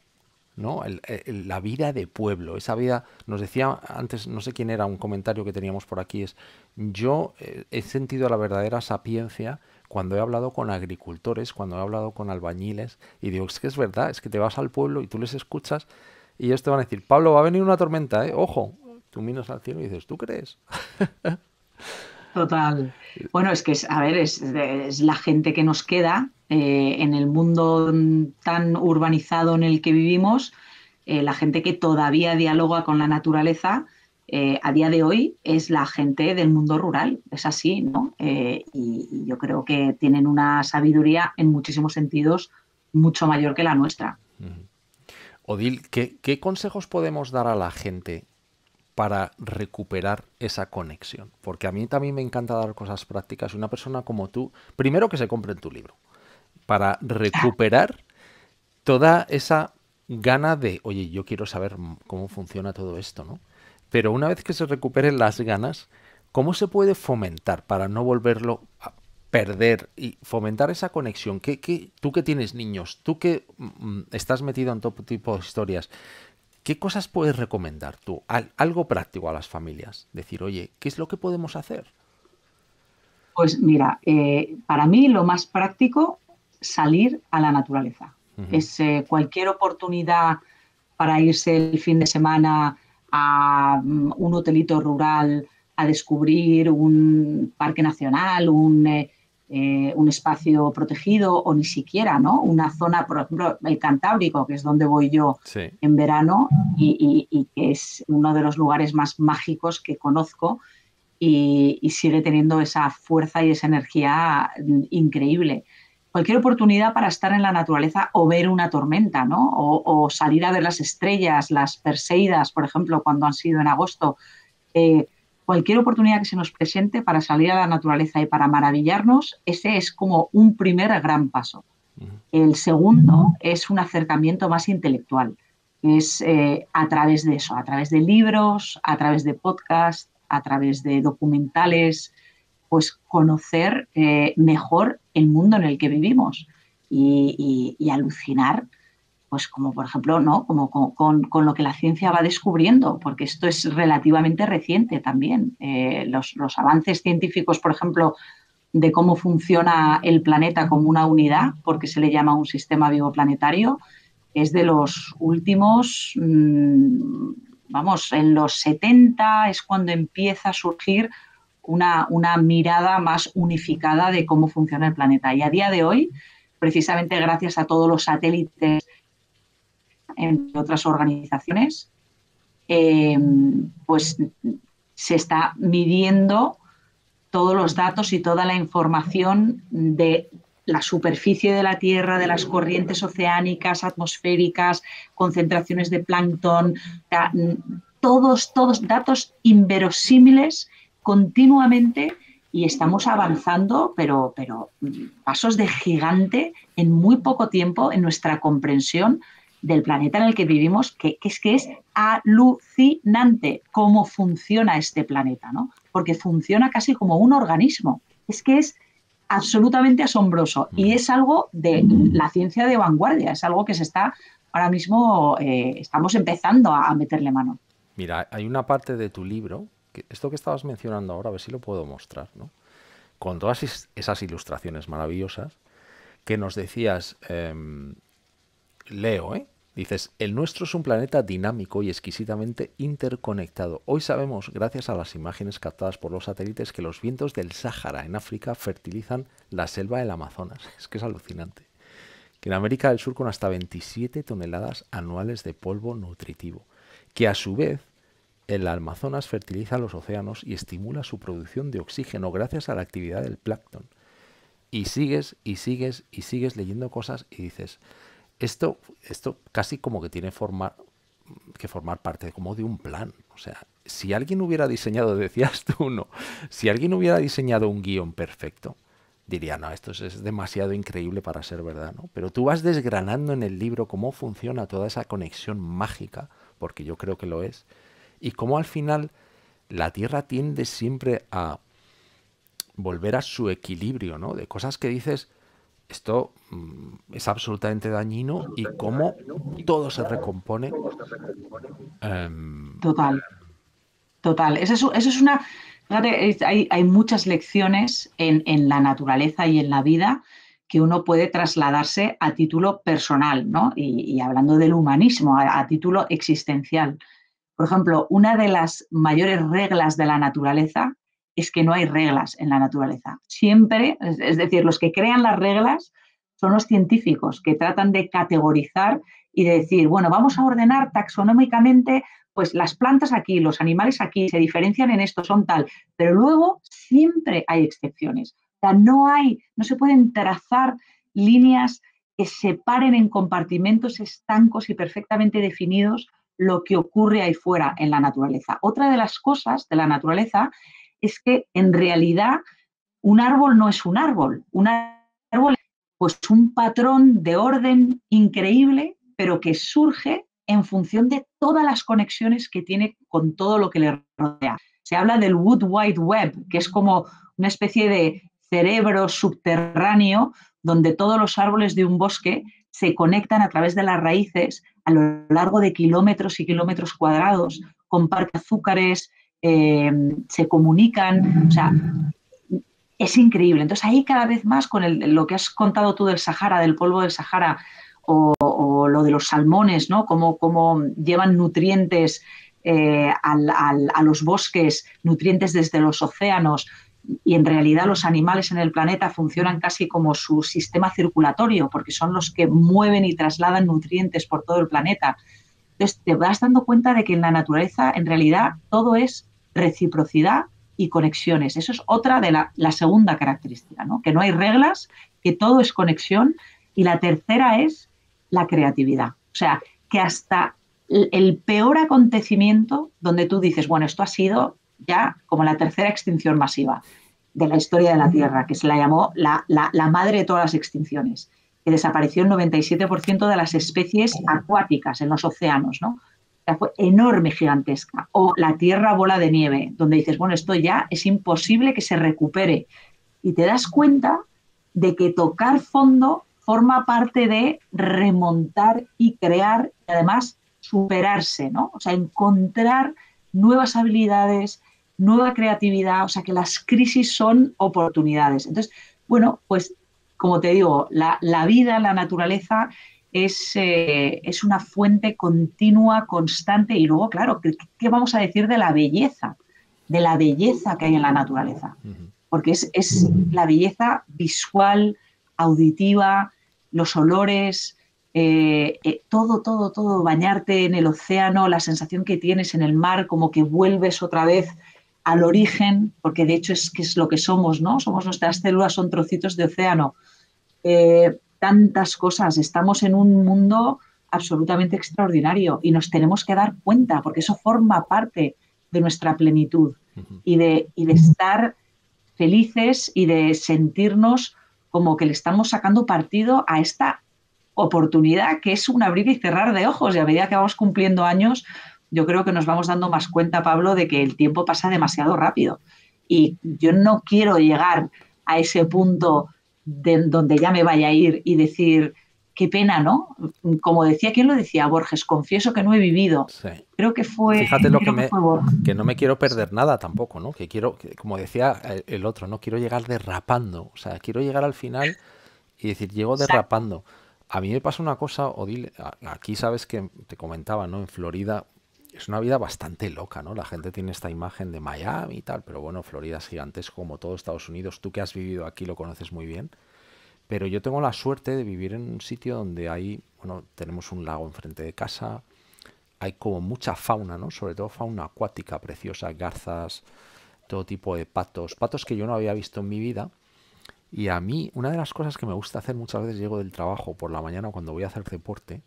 ¿no? La vida de pueblo, esa vida, nos decía antes, no sé quién era, un comentario que teníamos por aquí, es, yo he sentido la verdadera sapiencia cuando he hablado con agricultores, cuando he hablado con albañiles, y digo, es que es verdad, es que te vas al pueblo y tú les escuchas y ellos te van a decir, Pablo, va a venir una tormenta, ¿eh? Ojo, tú miras al cielo y dices, ¿tú crees? Total. Bueno, es que a ver, es la gente que nos queda en el mundo tan urbanizado en el que vivimos, la gente que todavía dialoga con la naturaleza, a día de hoy es la gente del mundo rural, es así, ¿no? Y yo creo que tienen una sabiduría en muchísimos sentidos mucho mayor que la nuestra. Odil, ¿qué consejos podemos dar a la gente para recuperar esa conexión? Porque a mí también me encanta dar cosas prácticas. Una persona como tú, primero que se compre tu libro, para recuperar toda esa gana de, oye, yo quiero saber cómo funciona todo esto, ¿no? Pero una vez que se recuperen las ganas, ¿cómo se puede fomentar para no volverlo a perder y fomentar esa conexión? Tú que tienes niños, tú que estás metido en todo tipo de historias, ¿qué cosas puedes recomendar tú? Algo práctico a las familias. Decir, oye, ¿qué es lo que podemos hacer? Pues mira, para mí lo más práctico, salir a la naturaleza. Ujú. Es cualquier oportunidad para irse el fin de semana a un hotelito rural a descubrir un parque nacional, un espacio protegido o ni siquiera, ¿no? Una zona, por ejemplo, el Cantábrico, que es donde voy yo Sí. en verano y que es uno de los lugares más mágicos que conozco y sigue teniendo esa fuerza y esa energía increíble. Cualquier oportunidad para estar en la naturaleza o ver una tormenta, ¿no? O salir a ver las estrellas, las Perseidas, por ejemplo, cuando han sido en agosto. Eh, Cualquier oportunidad que se nos presente para salir a la naturaleza y para maravillarnos, ese es como un primer gran paso. Ujú. El segundo es un acercamiento más intelectual, que es a través de eso, a través de libros, a través de podcasts, a través de documentales, pues conocer mejor el mundo en el que vivimos y alucinar, pues como por ejemplo, ¿no? Como con lo que la ciencia va descubriendo, porque esto es relativamente reciente también. Los avances científicos, por ejemplo, de cómo funciona el planeta como una unidad, porque se le llama un sistema vivo planetario, es de los últimos, vamos, en los 70 es cuando empieza a surgir una mirada más unificada de cómo funciona el planeta. Y a día de hoy, precisamente gracias a todos los satélites, entre otras organizaciones, eh, pues se está midiendo todos los datos y toda la información de la superficie de la Tierra, de las corrientes oceánicas, atmosféricas, concentraciones de plancton, todos datos inverosímiles continuamente y estamos avanzando, pero pasos de gigante en muy poco tiempo en nuestra comprensión del planeta en el que vivimos, que es alucinante cómo funciona este planeta, ¿no? Porque funciona casi como un organismo. Es que es absolutamente asombroso y Ujú. es algo de la ciencia de vanguardia, es algo que se está ahora mismo, estamos empezando a meterle mano. Mira, hay una parte de tu libro, que esto que estabas mencionando ahora, a ver si lo puedo mostrar, ¿no? Con todas esas ilustraciones maravillosas que nos decías, leo, ¿eh? Dices, el nuestro es un planeta dinámico y exquisitamente interconectado. Hoy sabemos, gracias a las imágenes captadas por los satélites, que los vientos del Sáhara en África fertilizan la selva del Amazonas. Es que es alucinante. Que en América del Sur con hasta 27 toneladas anuales de polvo nutritivo. Que a su vez el Amazonas fertiliza los océanos y estimula su producción de oxígeno gracias a la actividad del plancton. Y sigues y sigues y sigues leyendo cosas y dices, esto casi como que tiene que formar parte como de un plan. O sea, si alguien hubiera diseñado, decías tú, no, si alguien hubiera diseñado un guión perfecto, diría, no, esto es demasiado increíble para ser verdad, ¿no? Pero tú vas desgranando en el libro cómo funciona toda esa conexión mágica, porque yo creo que lo es, y cómo al final la Tierra tiende siempre a volver a su equilibrio, ¿no? De cosas que dices, esto es absolutamente dañino y cómo todo se recompone. em, Total, total. Eso es una, fíjate, hay muchas lecciones en la naturaleza y en la vida que uno puede trasladarse a título personal, ¿no? Y hablando del humanismo, a título existencial. Por ejemplo, una de las mayores reglas de la naturaleza es que no hay reglas en la naturaleza. Siempre, es decir, los que crean las reglas son los científicos que tratan de categorizar y de decir, bueno, vamos a ordenar taxonómicamente pues las plantas aquí, los animales aquí, se diferencian en esto, son tal, pero luego siempre hay excepciones. O sea, no se pueden trazar líneas que separen en compartimentos estancos y perfectamente definidos lo que ocurre ahí fuera en la naturaleza. Otra de las cosas de la naturaleza es que en realidad un árbol no es un árbol. Un árbol es pues, un patrón de orden increíble, pero que surge en función de todas las conexiones que tiene con todo lo que le rodea. Se habla del Wood Wide Web, que es como una especie de cerebro subterráneo donde todos los árboles de un bosque se conectan a través de las raíces a lo largo de kilómetros y kilómetros cuadrados, comparten azúcares, se comunican, o sea, es increíble. Entonces ahí cada vez más con lo que has contado tú del Sahara, del polvo del Sahara, o lo de los salmones, ¿no? Cómo llevan nutrientes a los bosques, nutrientes desde los océanos, y en realidad los animales en el planeta funcionan casi como su sistema circulatorio, porque son los que mueven y trasladan nutrientes por todo el planeta. Entonces te vas dando cuenta de que en la naturaleza en realidad todo es reciprocidad y conexiones. Eso es otra de la segunda característica, ¿no? Que no hay reglas, que todo es conexión. Y la tercera es la creatividad. O sea, que hasta el peor acontecimiento donde tú dices, bueno, esto ha sido ya como la tercera extinción masiva de la historia de la Tierra, que se la llamó la madre de todas las extinciones, que desapareció el 97% de las especies acuáticas en los océanos, ¿no? O sea, fue enorme, gigantesca. O la Tierra bola de nieve, donde dices, bueno, esto ya es imposible que se recupere. Y te das cuenta de que tocar fondo forma parte de remontar y crear y además superarse, ¿no? O sea, encontrar nuevas habilidades, nueva creatividad, o sea, que las crisis son oportunidades. Entonces, bueno, pues como te digo, la vida, la naturaleza es una fuente continua, constante y luego, claro, ¿qué vamos a decir de la belleza? De la belleza que hay en la naturaleza. Porque es la belleza visual, auditiva, los olores, todo, bañarte en el océano, la sensación que tienes en el mar, como que vuelves otra vez al origen, porque de hecho es que es lo que somos, ¿no? Somos nuestras células, son trocitos de océano. Tantas cosas, estamos en un mundo absolutamente extraordinario y nos tenemos que dar cuenta, porque eso forma parte de nuestra plenitud y de estar felices y de sentirnos como que le estamos sacando partido a esta oportunidad que es un abrir y cerrar de ojos. Y a medida que vamos cumpliendo años, yo creo que nos vamos dando más cuenta, Pablo, de que el tiempo pasa demasiado rápido. Y yo no quiero llegar a ese punto donde ya me vaya a ir y decir, qué pena, ¿no? Como decía, ¿quién lo decía? Borges, confieso que no he vivido. Sí. Creo que fue, Fíjate lo creo que fue Borges. que no me quiero perder nada tampoco, ¿no? Que quiero, como decía el otro, no quiero llegar derrapando. O sea, quiero llegar al final y decir, llego Exacto. derrapando. A mí me pasa una cosa, Odile, aquí sabes que te comentaba, ¿no? En Florida es una vida bastante loca, ¿no? La gente tiene esta imagen de Miami y tal, pero bueno, Florida es gigantesco como todo Estados Unidos. Tú que has vivido aquí lo conoces muy bien. Pero yo tengo la suerte de vivir en un sitio donde hay, bueno, tenemos un lago enfrente de casa, hay como mucha fauna, ¿no? Sobre todo fauna acuática preciosa, garzas, todo tipo de patos, patos que yo no había visto en mi vida. Y a mí, una de las cosas que me gusta hacer muchas veces llego del trabajo por la mañana cuando voy a hacer deporte,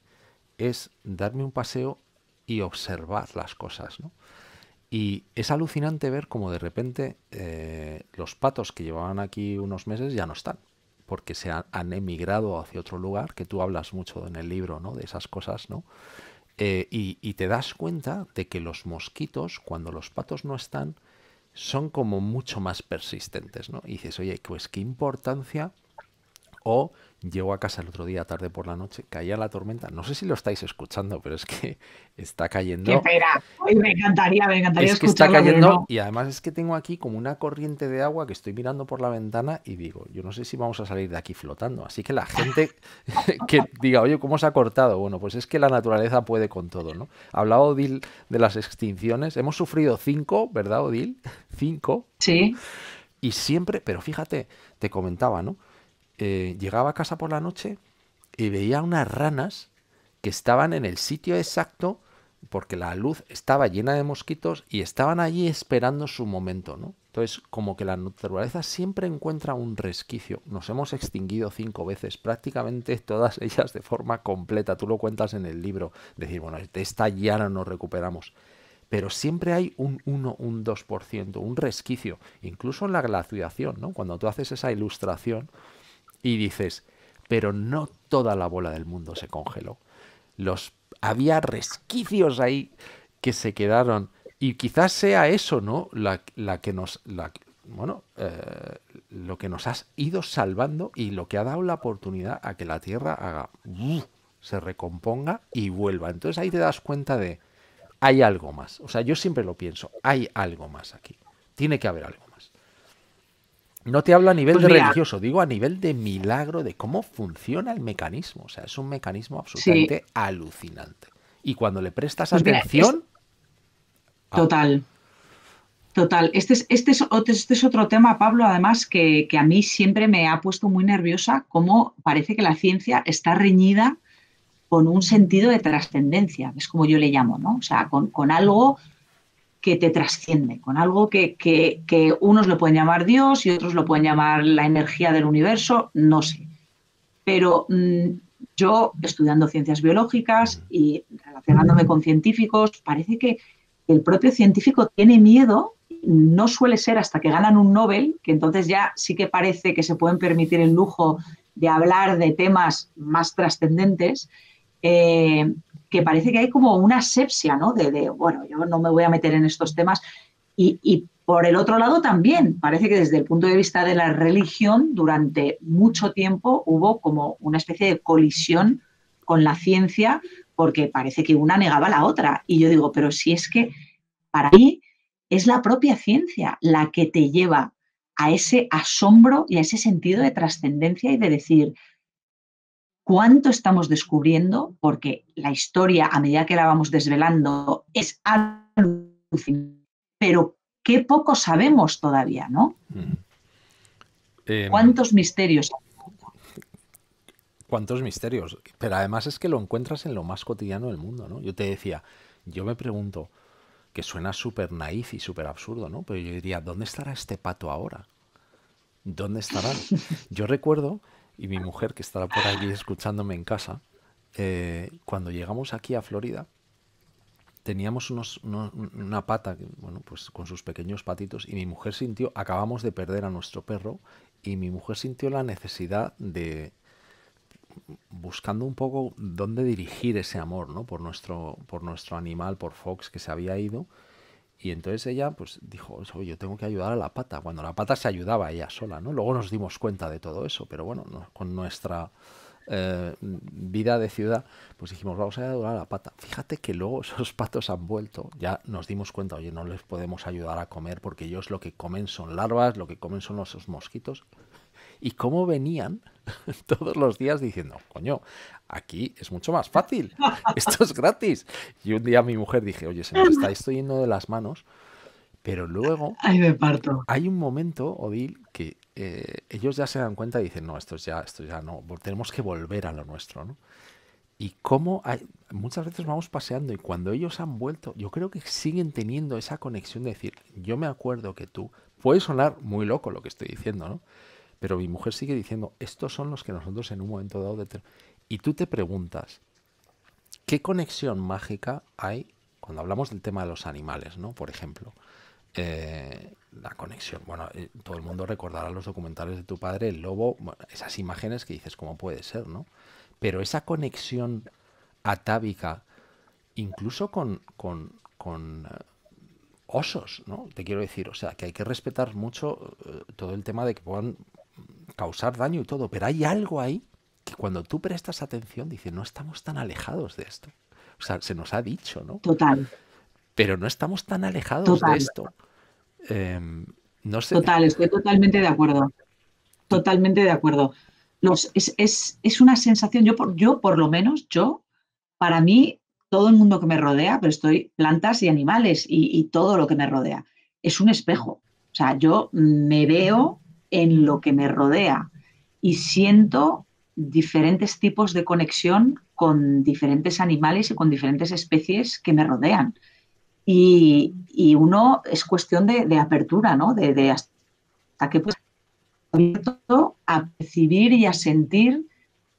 es darme un paseo y observar las cosas, ¿no? Y es alucinante ver cómo de repente los patos que llevaban aquí unos meses ya no están, porque han emigrado hacia otro lugar, que tú hablas mucho en el libro, ¿no? De esas cosas, ¿no? Y te das cuenta de que los mosquitos, cuando los patos no están, son como mucho más persistentes, ¿no? Y dices, oye, pues qué importancia. O llego a casa el otro día tarde por la noche, caía la tormenta. No sé si lo estáis escuchando, pero es que está Qué cayendo. pena. Ay, me encantaría Es que está escucharlo, pero cayendo no. y además es que tengo aquí como una corriente de agua que estoy mirando por la ventana y digo, yo no sé si vamos a salir de aquí flotando. Así que la gente que diga, oye, ¿cómo se ha cortado? Bueno, pues es que la naturaleza puede con todo, ¿no? Hablaba Odil de las extinciones. Hemos sufrido 5, ¿verdad, Odil? 5. Sí, Y siempre, pero fíjate, te comentaba, ¿no? Llegaba a casa por la noche y veía unas ranas que estaban en el sitio exacto porque la luz estaba llena de mosquitos y estaban allí esperando su momento, ¿no? Entonces, como que la naturaleza siempre encuentra un resquicio. Nos hemos extinguido 5 veces, prácticamente todas ellas de forma completa. Tú lo cuentas en el libro. Decir, bueno, de esta ya no nos recuperamos. Pero siempre hay un 1, un 2%, un resquicio. Incluso en la glaciación, ¿no? Cuando tú haces esa ilustración y dices, pero no toda la bola del mundo se congeló. Había resquicios ahí que se quedaron. Y quizás sea eso, ¿no? La que nos. Bueno, lo que nos has ido salvando y lo que ha dado la oportunidad a que la Tierra haga. Se recomponga y vuelva. Entonces ahí te das cuenta de. Hay algo más. O sea, yo siempre lo pienso. Hay algo más aquí. Tiene que haber algo más. No te hablo a nivel pues de mira, religioso, digo a nivel de milagro, de cómo funciona el mecanismo. O sea, es un mecanismo sí, absolutamente alucinante. Y cuando le prestas pues mira, es atención, ah, total. Total, este es otro tema, Pablo, además que a mí siempre me ha puesto muy nerviosa, cómo parece que la ciencia está reñida con un sentido de trascendencia, que es como yo le llamo, ¿no? O sea, con algo que te trasciende, con algo que unos lo pueden llamar Dios y otros lo pueden llamar la energía del universo, no sé. Pero yo, estudiando ciencias biológicas y relacionándome con científicos, parece que el propio científico tiene miedo, no suele ser hasta que ganan un Nobel, que entonces ya sí que parece que se pueden permitir el lujo de hablar de temas más trascendentes, eh, que parece que hay como una asepsia, ¿no? Bueno, yo no me voy a meter en estos temas. Y por el otro lado también, parece que desde el punto de vista de la religión, durante mucho tiempo hubo como una especie de colisión con la ciencia, porque parece que una negaba a la otra. Y yo digo, pero si es que para mí es la propia ciencia la que te lleva a ese asombro y a ese sentido de trascendencia y de decir, cuánto estamos descubriendo, porque la historia, a medida que la vamos desvelando, es alucinante, pero qué poco sabemos todavía, ¿no? em, ¿Cuántos misterios? cuántos misterios. Pero además es que lo encuentras en lo más cotidiano del mundo, ¿no? Yo te decía, yo me pregunto, que suena súper naif y súper absurdo, ¿no? Pero yo diría, ¿dónde estará este pato ahora? ¿Dónde estarán? Yo recuerdo, y mi mujer que estará por aquí escuchándome en casa, cuando llegamos aquí a Florida, teníamos una pata, bueno, pues con sus pequeños patitos, y mi mujer sintió, acabamos de perder a nuestro perro, y mi mujer sintió la necesidad de, buscando un poco dónde dirigir ese amor, ¿no? Por nuestro animal, por Fox, que se había ido. Y entonces ella pues dijo, oye, yo tengo que ayudar a la pata, cuando la pata se ayudaba ella sola, ¿no? Luego nos dimos cuenta de todo eso, pero bueno, con nuestra vida de ciudad, pues dijimos, vamos a ayudar a la pata. Fíjate que luego esos patos han vuelto, ya nos dimos cuenta, oye, no les podemos ayudar a comer porque ellos lo que comen son larvas, lo que comen son los mosquitos. Y cómo venían todos los días diciendo, coño, aquí es mucho más fácil, esto es gratis. Y un día a mi mujer dije, oye, se nos está esto yendo de las manos, pero luego Ay, me parto. hay un momento, Odil, que ellos ya se dan cuenta y dicen, no, esto ya no, tenemos que volver a lo nuestro, ¿no? Y cómo muchas veces vamos paseando y cuando ellos han vuelto, yo creo que siguen teniendo esa conexión de decir, yo me acuerdo que tú, puede sonar muy loco lo que estoy diciendo, ¿no? Pero mi mujer sigue diciendo, estos son los que nosotros en un momento dado... Y tú te preguntas, ¿qué conexión mágica hay cuando hablamos del tema de los animales, ¿no? Por ejemplo, la conexión. Bueno, todo el mundo recordará los documentales de tu padre, el lobo, bueno, esas imágenes que dices, ¿cómo puede ser, no? Pero esa conexión atávica, incluso con osos, ¿no? Te quiero decir, o sea, que hay que respetar mucho todo el tema de que puedan causar daño y todo, pero hay algo ahí que cuando tú prestas atención dices, no estamos tan alejados de esto. O sea, se nos ha dicho, ¿no? Total, Pero no estamos tan alejados de total, esto. No sé. total, estoy totalmente de acuerdo. Y, Totalmente de acuerdo. Es una sensación, yo por lo menos, para mí, todo el mundo que me rodea, pero estoy plantas y animales y todo lo que me rodea, es un espejo. O sea, yo me veo en lo que me rodea y siento diferentes tipos de conexión con diferentes animales y con diferentes especies que me rodean. Y uno es cuestión de apertura, ¿no? De hasta qué punto abierto a percibir y a sentir,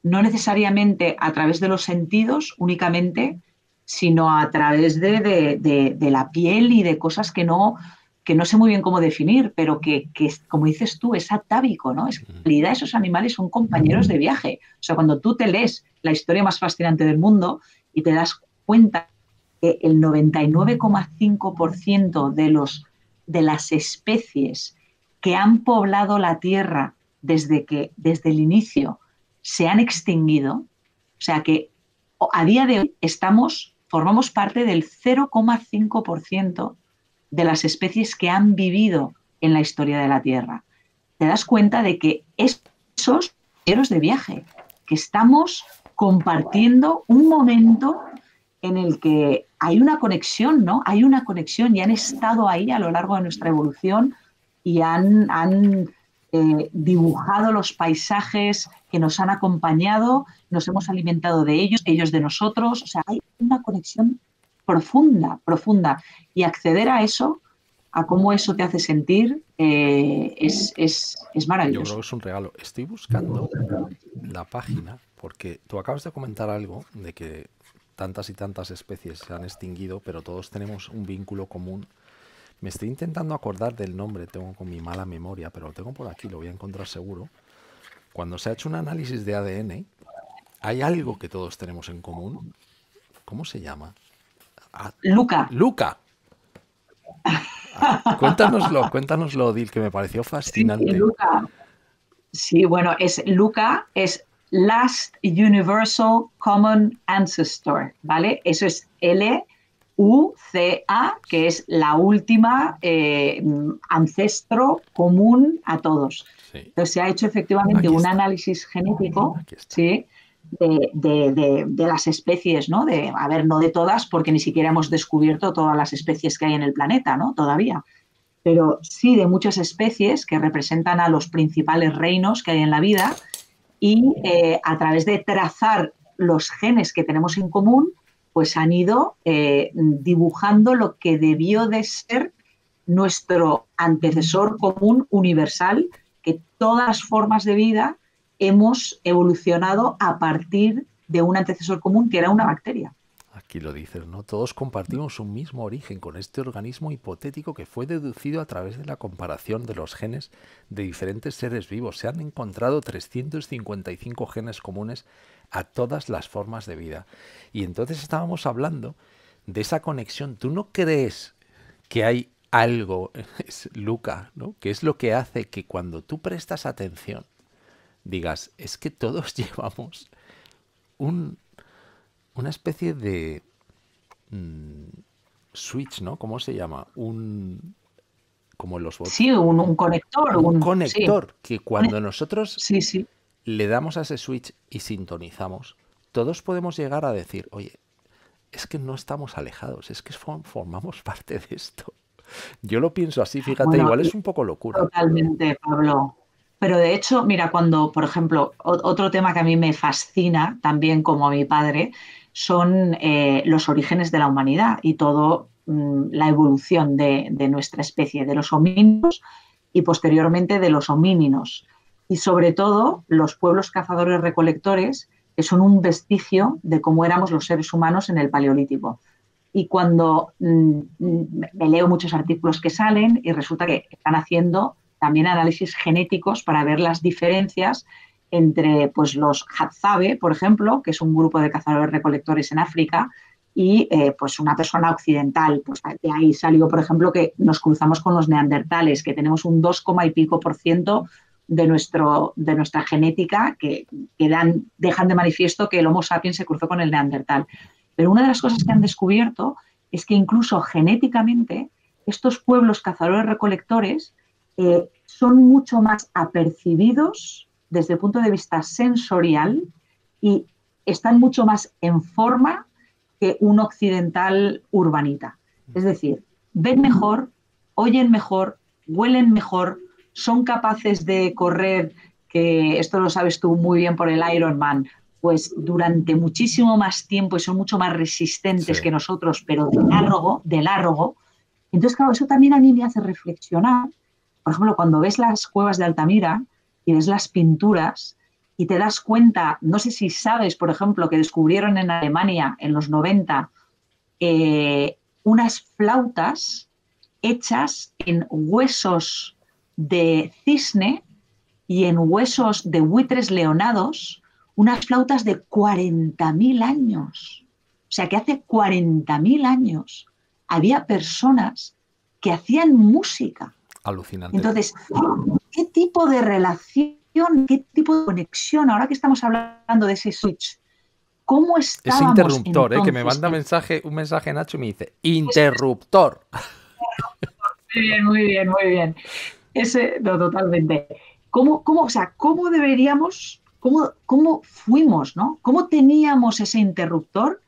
no necesariamente a través de los sentidos únicamente, sino a través de la piel y de cosas que no sé muy bien cómo definir, pero que, como dices tú, es atávico, ¿no? Es que en realidad esos animales son compañeros de viaje. O sea, cuando tú te lees la historia más fascinante del mundo y te das cuenta que el 99,5% de las especies que han poblado la Tierra desde el inicio se han extinguido, o sea que a día de hoy formamos parte del 0,5% de las especies que han vivido en la historia de la Tierra. Te das cuenta de que esos compañeros de viaje, que estamos compartiendo un momento en el que hay una conexión, ¿no? Hay una conexión y han estado ahí a lo largo de nuestra evolución y han dibujado los paisajes que nos han acompañado, nos hemos alimentado de ellos, ellos de nosotros. O sea, hay una conexión profunda, profunda. Y acceder a eso, a cómo eso te hace sentir, es yo creo que maravilloso. es un regalo. Estoy buscando la página porque tú acabas de comentar algo de que tantas y tantas especies se han extinguido, pero todos tenemos un vínculo común. Me estoy intentando acordar del nombre, tengo con mi mala memoria, pero lo tengo por aquí, lo voy a encontrar seguro. Cuando se ha hecho un análisis de ADN, hay algo que todos tenemos en común. ¿Cómo se llama? Ah, Luca, Luca. Cuéntanoslo, Dil, que me pareció sí, fascinante. Luca, sí, bueno, Luca es Last Universal Common Ancestor, ¿vale? Eso es LUCA, que es la última ancestro común a todos. Sí, Entonces se ha hecho efectivamente aquí un está, análisis genético, aquí está. ¿sí? De las especies, ¿no? A ver, no de todas, porque ni siquiera hemos descubierto todas las especies que hay en el planeta, ¿no? Todavía, pero sí de muchas especies que representan a los principales reinos que hay en la vida y a través de trazar los genes que tenemos en común, pues han ido dibujando lo que debió de ser nuestro antecesor común universal, que todas las formas de vida hemos evolucionado a partir de un antecesor común que era una bacteria. Aquí lo dices, ¿no? Todos compartimos un mismo origen con este organismo hipotético que fue deducido a través de la comparación de los genes de diferentes seres vivos. Se han encontrado 355 genes comunes a todas las formas de vida. Y entonces estábamos hablando de esa conexión. ¿Tú no crees que hay algo, es Luca, ¿no? Que es lo que hace que cuando tú prestas atención digas, es que todos llevamos un, una especie de mm, switch, ¿no? ¿Cómo se llama? Como en los bots, Sí, un conector, un sí, conector que cuando nosotros sí, sí. le damos a ese switch y sintonizamos, todos podemos llegar a decir, oye, es que no estamos alejados, es que formamos parte de esto. Yo lo pienso así, fíjate, Bueno, igual es un poco locura. totalmente, Pablo. Pero de hecho, mira, cuando, por ejemplo, otro tema que a mí me fascina, también como a mi padre, son los orígenes de la humanidad y todo la evolución de nuestra especie, de los homínidos y posteriormente de los homíninos. Y sobre todo los pueblos cazadores-recolectores, que son un vestigio de cómo éramos los seres humanos en el Paleolítico. y cuando me leo muchos artículos que salen y resulta que están haciendo también análisis genéticos para ver las diferencias entre pues, los Hadzabe, por ejemplo, que es un grupo de cazadores-recolectores en África, y pues una persona occidental. Pues de ahí salió, por ejemplo, que nos cruzamos con los neandertales, que tenemos un 2, y pico por ciento de nuestra genética que dejan de manifiesto que el Homo sapiens se cruzó con el neandertal. Pero una de las cosas que han descubierto es que incluso genéticamente estos pueblos cazadores-recolectores son mucho más apercibidos desde el punto de vista sensorial y están mucho más en forma que un occidental urbanita. Es decir, ven mejor, oyen mejor, huelen mejor, son capaces de correr, que esto lo sabes tú muy bien por el Ironman, pues durante muchísimo más tiempo y son mucho más resistentes Sí. que nosotros, pero de largo. Entonces, claro, eso también a mí me hace reflexionar. Por ejemplo, cuando ves las cuevas de Altamira y ves las pinturas y te das cuenta, no sé si sabes, por ejemplo, que descubrieron en Alemania en los 90 unas flautas hechas en huesos de cisne y en huesos de buitres leonados, unas flautas de 40.000 años. O sea, que hace 40.000 años había personas que hacían música. Alucinante. Entonces, ¿qué tipo de relación, qué tipo de conexión, ahora que estamos hablando de ese switch, cómo Ese estábamos interruptor, que me entonces? manda un mensaje Nacho y me dice, interruptor. Muy bien, muy bien, muy bien. Ese, no, totalmente. O sea, cómo deberíamos, cómo fuimos, ¿no? ¿Cómo teníamos ese interruptor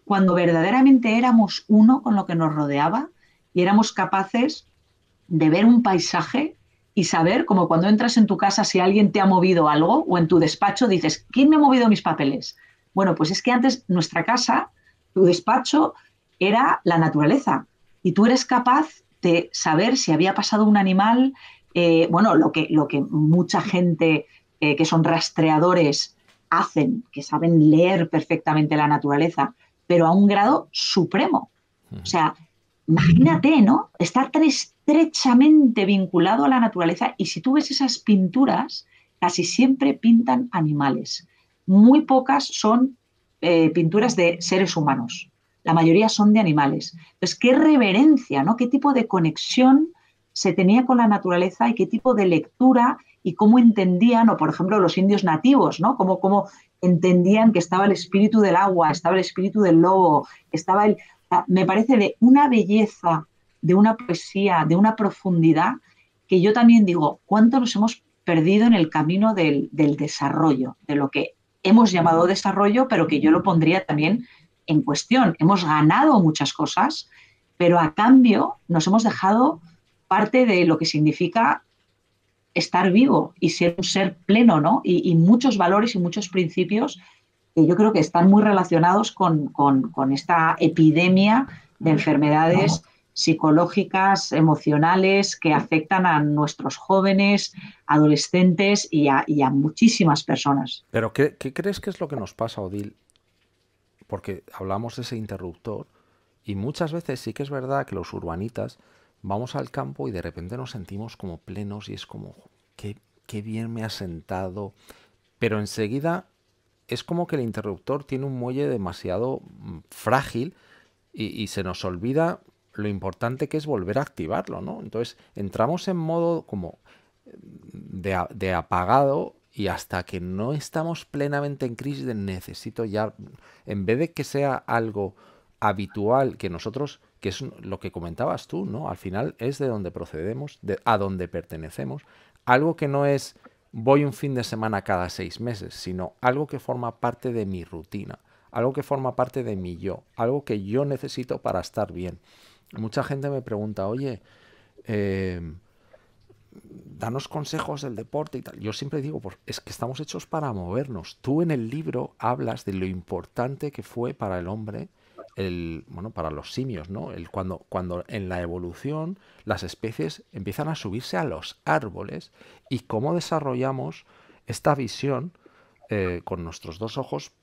cuando verdaderamente éramos uno con lo que nos rodeaba y éramos capaces de ver un paisaje y saber, como cuando entras en tu casa, si alguien te ha movido algo o en tu despacho dices, ¿quién me ha movido mis papeles? Bueno, pues es que antes nuestra casa, tu despacho, era la naturaleza y tú eres capaz de saber si había pasado un animal, bueno, lo que mucha gente que son rastreadores hacen, que saben leer perfectamente la naturaleza, pero a un grado supremo. O sea, imagínate, ¿no? Estar tan estrechamente vinculado a la naturaleza y si tú ves esas pinturas, casi siempre pintan animales. Muy pocas son pinturas de seres humanos. La mayoría son de animales. Entonces, qué reverencia, ¿no? Qué tipo de conexión se tenía con la naturaleza y qué tipo de lectura y cómo entendían, o por ejemplo los indios nativos, ¿no? Cómo entendían que estaba el espíritu del agua, estaba el espíritu del lobo, estaba el, me parece de una belleza, de una poesía, de una profundidad, que yo también digo, ¿cuánto nos hemos perdido en el camino del desarrollo, de lo que hemos llamado desarrollo, pero que yo lo pondría también en cuestión? Hemos ganado muchas cosas, pero a cambio nos hemos dejado parte de lo que significa estar vivo y ser un ser pleno, ¿no? Y muchos valores y muchos principios que yo creo que están muy relacionados con esta epidemia de enfermedades psicológicas, emocionales, que afectan a nuestros jóvenes, adolescentes y a muchísimas personas. Pero ¿qué crees que es lo que nos pasa, Odil? Porque hablamos de ese interruptor y muchas veces sí que es verdad que los urbanitas vamos al campo y de repente nos sentimos como plenos y es como, qué bien me ha sentado. Pero enseguida es como que el interruptor tiene un muelle demasiado frágil y se nos olvida lo importante que es volver a activarlo, ¿no? Entonces entramos en modo como de apagado y hasta que no estamos plenamente en crisis de necesito ya, en vez de que sea algo habitual que nosotros, que es lo que comentabas tú, ¿no? Al final es de donde procedemos, a donde pertenecemos, algo que no es voy un fin de semana cada 6 meses, sino algo que forma parte de mi rutina, algo que forma parte de mi yo, algo que yo necesito para estar bien. Mucha gente me pregunta, oye, eh, danos consejos del deporte y tal. Yo siempre digo, pues es que estamos hechos para movernos. Tú en el libro hablas de lo importante que fue para el hombre, bueno, para los simios, ¿no? Cuando en la evolución las especies empiezan a subirse a los árboles y cómo desarrollamos esta visión con nuestros dos ojos,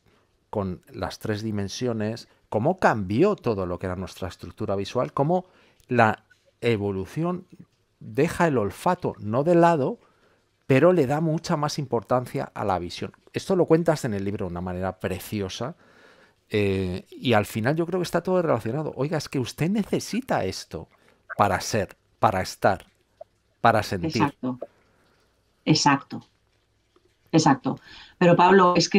con las 3 dimensiones, cómo cambió todo lo que era nuestra estructura visual, cómo la evolución deja el olfato no de lado, pero le da mucha más importancia a la visión. Esto lo cuentas en el libro de una manera preciosa, y al final yo creo que está todo relacionado. Oiga, es que usted necesita esto para ser, para estar, para sentir. Exacto, exacto, exacto. Pero Pablo, es que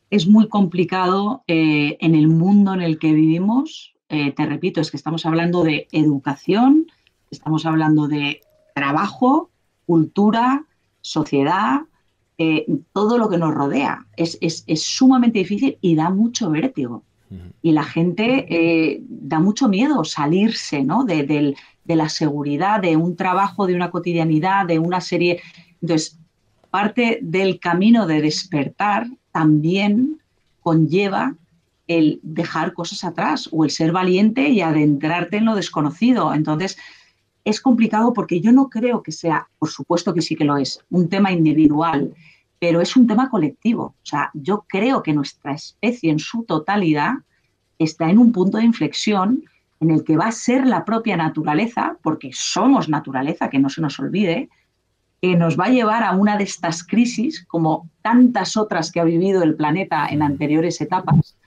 es muy complicado en el mundo en el que vivimos. Te repito, es que estamos hablando de educación, estamos hablando de trabajo, cultura, sociedad, todo lo que nos rodea. Es sumamente difícil y da mucho vértigo. Y la gente da mucho miedo salirse, ¿no? De la seguridad, de un trabajo, de una cotidianidad, de una serie. Entonces, parte del camino de despertar también conlleva el dejar cosas atrás o el ser valiente y adentrarte en lo desconocido. Entonces, es complicado porque yo no creo que sea, por supuesto que sí que lo es, un tema individual, pero es un tema colectivo. O sea, yo creo que nuestra especie en su totalidad está en un punto de inflexión en el que va a ser la propia naturaleza, porque somos naturaleza, que no se nos olvide, que nos va a llevar a una de estas crisis, como tantas otras que ha vivido el planeta en anteriores etapas,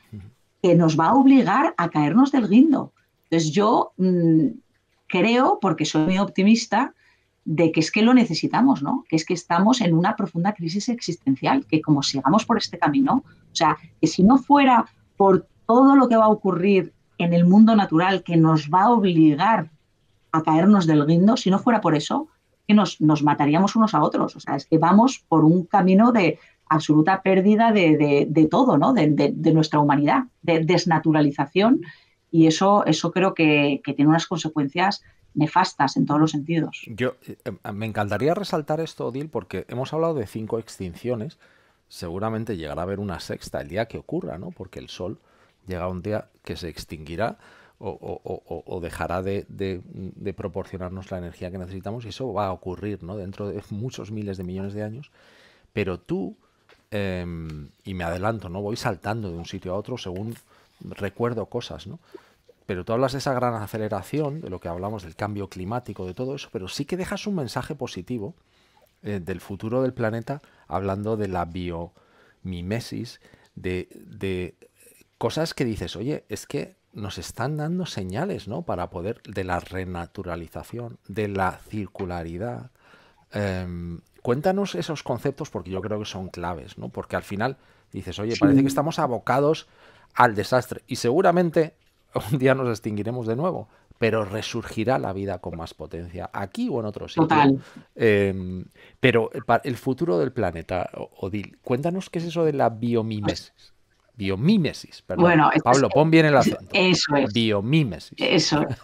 que nos va a obligar a caernos del guindo. Entonces yo creo, porque soy muy optimista, de que es que lo necesitamos, ¿no? Que es que estamos en una profunda crisis existencial, que como sigamos por este camino, o sea, que si no fuera por todo lo que va a ocurrir en el mundo natural, que nos va a obligar a caernos del guindo, si no fuera por eso, que nos mataríamos unos a otros. O sea, es que vamos por un camino de absoluta pérdida de todo, ¿no? De nuestra humanidad, de desnaturalización, y eso creo que tiene unas consecuencias nefastas en todos los sentidos. Me encantaría resaltar esto, Odil, porque hemos hablado de 5 extinciones. Seguramente llegará a haber una sexta el día que ocurra, ¿no? Porque el Sol llega un día que se extinguirá o dejará de proporcionarnos la energía que necesitamos, y eso va a ocurrir, ¿no? Dentro de muchos miles de millones de años. Pero tú, y me adelanto, ¿no? Voy saltando de un sitio a otro según recuerdo cosas, ¿no? Pero tú hablas de esa gran aceleración, de lo que hablamos del cambio climático, de todo eso, pero sí que dejas un mensaje positivo del futuro del planeta, hablando de la biomimesis, de cosas que dices, oye, es que nos están dando señales, ¿no? Para poder, de la renaturalización, de la circularidad. Cuéntanos esos conceptos, porque yo creo que son claves, ¿no? Porque al final dices, oye, parece que Sí, estamos abocados al desastre y seguramente un día nos extinguiremos de nuevo, pero resurgirá la vida con más potencia, aquí o en otro sitio. total. Pero el futuro del planeta, Odil, cuéntanos qué es eso de la biomimesis. Biomimesis, perdón. Bueno, Pablo, pon bien el acento. eso es, Biomimesis. eso es.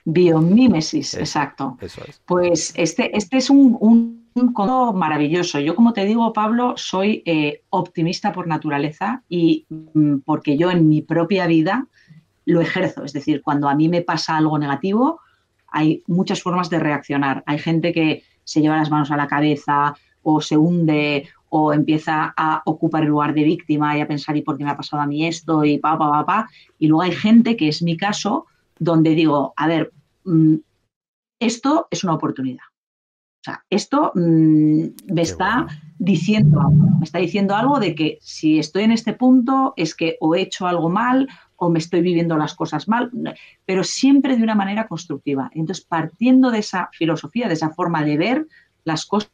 Biomímesis, Eso, exacto. eso es. Pues este es un concepto maravilloso. Yo, como te digo, Pablo, soy optimista por naturaleza y porque yo en mi propia vida lo ejerzo. Es decir, cuando a mí me pasa algo negativo, hay muchas formas de reaccionar. Hay gente que se lleva las manos a la cabeza o se hunde o empieza a ocupar el lugar de víctima y a pensar, ¿y por qué me ha pasado a mí esto? Y pa, pa, pa, pa. Y luego hay gente, que es mi caso, donde digo, a ver, esto es una oportunidad. O sea, esto me Qué está bueno. diciendo algo de que si estoy en este punto es que o he hecho algo mal o me estoy viviendo las cosas mal, pero siempre de una manera constructiva. Entonces, partiendo de esa filosofía, de esa forma de ver las cosas,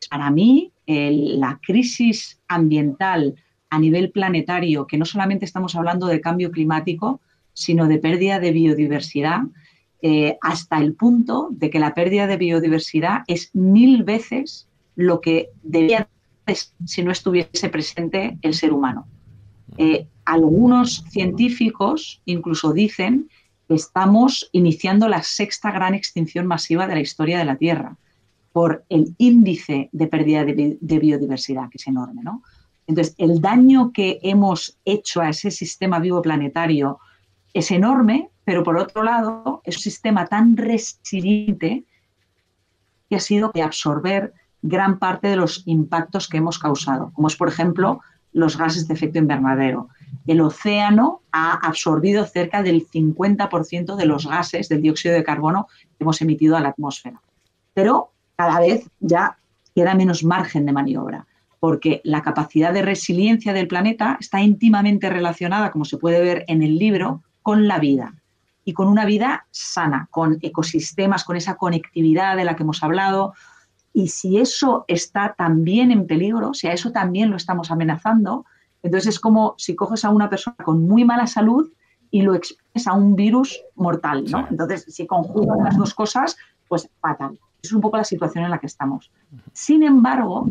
para mí la crisis ambiental a nivel planetario, que no solamente estamos hablando de cambio climático, sino de pérdida de biodiversidad, hasta el punto de que la pérdida de biodiversidad es 1000 veces lo que debía ser si no estuviese presente el ser humano. Algunos científicos incluso dicen que estamos iniciando la sexta gran extinción masiva de la historia de la Tierra por el índice de pérdida de biodiversidad, que es enorme, ¿no? Entonces, el daño que hemos hecho a ese sistema vivo planetario es enorme, pero por otro lado, es un sistema tan resiliente que ha sido de absorber gran parte de los impactos que hemos causado, como es, por ejemplo, los gases de efecto invernadero. El océano ha absorbido cerca del 50% de los gases del dióxido de carbono que hemos emitido a la atmósfera. Pero cada vez ya queda menos margen de maniobra, porque la capacidad de resiliencia del planeta está íntimamente relacionada, como se puede ver en el libro, con la vida. Y con una vida sana, con ecosistemas, con esa conectividad de la que hemos hablado. Y si eso está también en peligro, si a eso también lo estamos amenazando, entonces es como si coges a una persona con muy mala salud y lo expones a un virus mortal, ¿no? Sí. Entonces, si conjugan las dos cosas, pues fatal. Es un poco la situación en la que estamos. Sin embargo,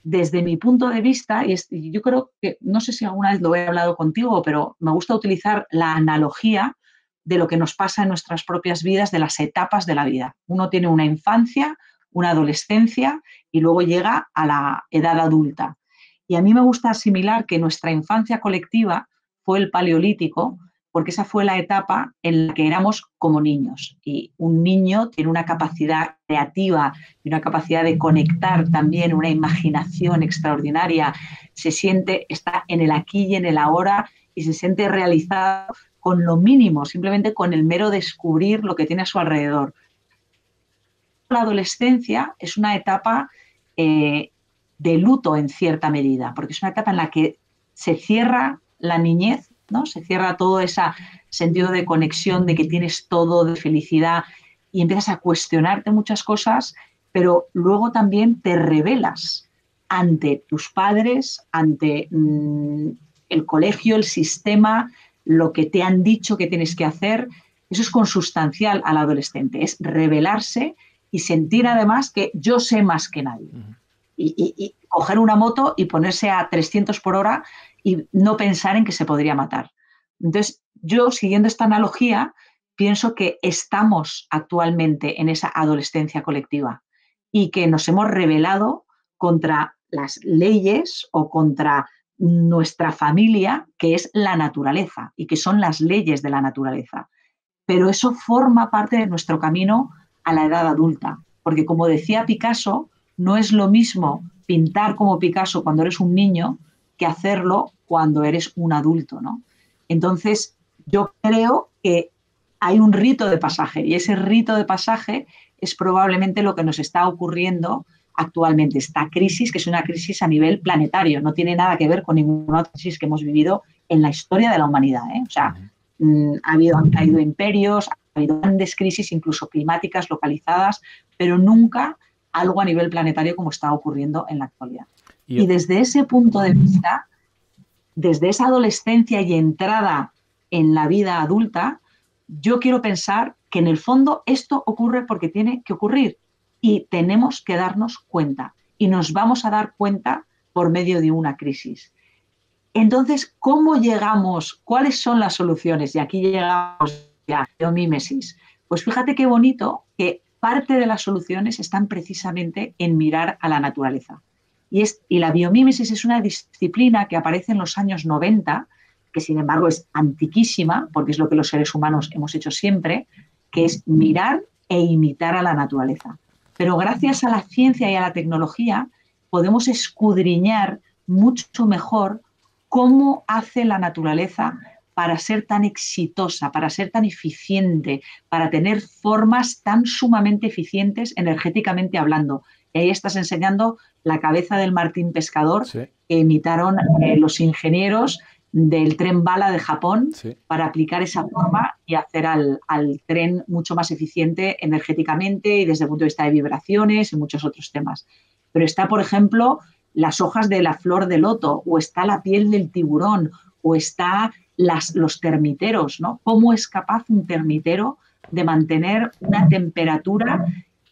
desde mi punto de vista, y yo creo que, no sé si alguna vez lo he hablado contigo, pero me gusta utilizar la analogía de lo que nos pasa en nuestras propias vidas, de las etapas de la vida. Uno tiene una infancia, una adolescencia y luego llega a la edad adulta. Y a mí me gusta asimilar que nuestra infancia colectiva fue el Paleolítico, porque esa fue la etapa en la que éramos como niños. Y un niño tiene una capacidad creativa y una capacidad de conectar también, una imaginación extraordinaria, se siente, está en el aquí y en el ahora y se siente realizado con lo mínimo, simplemente con el mero descubrir lo que tiene a su alrededor. La adolescencia es una etapa de luto en cierta medida, porque es una etapa en la que se cierra la niñez, ¿no? Se cierra todo ese sentido de conexión, de que tienes todo, de felicidad, y empiezas a cuestionarte muchas cosas, pero luego también te rebelas ante tus padres, ante el colegio, el sistema, lo que te han dicho que tienes que hacer. Eso es consustancial al adolescente, es rebelarse y sentir además que yo sé más que nadie. Y coger una moto y ponerse a 300 por hora y no pensar en que se podría matar. Entonces, yo, siguiendo esta analogía, pienso que estamos actualmente en esa adolescencia colectiva y que nos hemos rebelado contra las leyes o contra nuestra familia, que es la naturaleza y que son las leyes de la naturaleza. Pero eso forma parte de nuestro camino a la edad adulta, porque como decía Picasso, no es lo mismo pintar como Picasso cuando eres un niño que hacerlo cuando eres un adulto, ¿no? Entonces, yo creo que hay un rito de pasaje y ese rito de pasaje es probablemente lo que nos está ocurriendo actualmente. Esta crisis, que es una crisis a nivel planetario, no tiene nada que ver con ninguna otra crisis que hemos vivido en la historia de la humanidad, ¿eh? O sea, han caído imperios, ha habido grandes crisis, incluso climáticas localizadas, pero nunca algo a nivel planetario como está ocurriendo en la actualidad. Y desde ese punto de vista, desde esa adolescencia y entrada en la vida adulta, yo quiero pensar que en el fondo esto ocurre porque tiene que ocurrir y tenemos que darnos cuenta y nos vamos a dar cuenta por medio de una crisis. Entonces, ¿cómo llegamos? ¿Cuáles son las soluciones? Y aquí llegamos ya a la biomímesis. Pues fíjate qué bonito que parte de las soluciones están precisamente en mirar a la naturaleza. Y la biomímesis es una disciplina que aparece en los años 90, que sin embargo es antiquísima, porque es lo que los seres humanos hemos hecho siempre, que es mirar e imitar a la naturaleza. Pero gracias a la ciencia y a la tecnología podemos escudriñar mucho mejor cómo hace la naturaleza para ser tan exitosa, para ser tan eficiente, para tener formas tan sumamente eficientes energéticamente hablando. Y ahí estás enseñando la cabeza del martín pescador, sí, que imitaron los ingenieros del tren bala de Japón, sí, para aplicar esa forma y hacer al tren mucho más eficiente energéticamente y desde el punto de vista de vibraciones y muchos otros temas. Pero está, por ejemplo, las hojas de la flor de loto, o está la piel del tiburón, o está los termiteros, ¿no? ¿Cómo es capaz un termitero de mantener una temperatura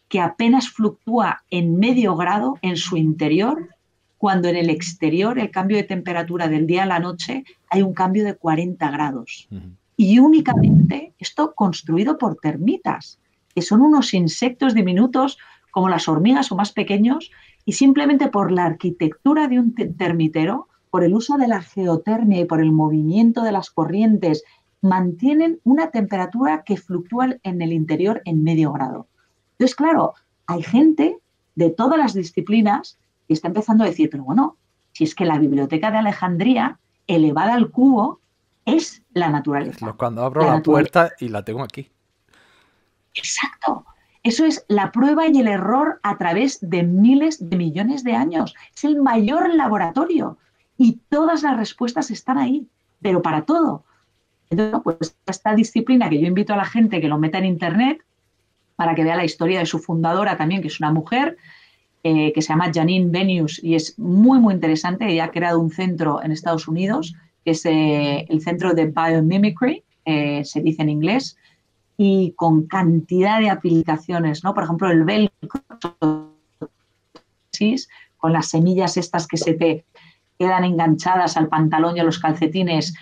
que apenas fluctúa en medio grado en su interior, cuando en el exterior el cambio de temperatura del día a la noche hay un cambio de 40 grados? Y únicamente esto construido por termitas, que son unos insectos diminutos como las hormigas o más pequeños, y simplemente por la arquitectura de un termitero, por el uso de la geotermia y por el movimiento de las corrientes, mantienen una temperatura que fluctúa en el interior en medio grado. Entonces, claro, hay gente de todas las disciplinas que está empezando a decir, pero bueno, Si es que la biblioteca de Alejandría, elevada al cubo, es la Es naturaleza. cuando abro La la naturaleza. puerta y la tengo aquí. Exacto. Eso es la prueba y el error a través de miles de millones de años. Es el mayor laboratorio y todas las respuestas están ahí, pero para todo. Entonces, pues esta disciplina que yo invito a la gente que lo meta en internet para que vea la historia de su fundadora también, que es una mujer, que se llama Janine Benyus y es muy, muy interesante. Ella ha creado un centro en Estados Unidos, que es el Centro de Biomimicry, se dice en inglés, y con cantidad de aplicaciones, ¿no? Por ejemplo, el velcro, con las semillas estas que se te quedan enganchadas al pantalón y a los calcetines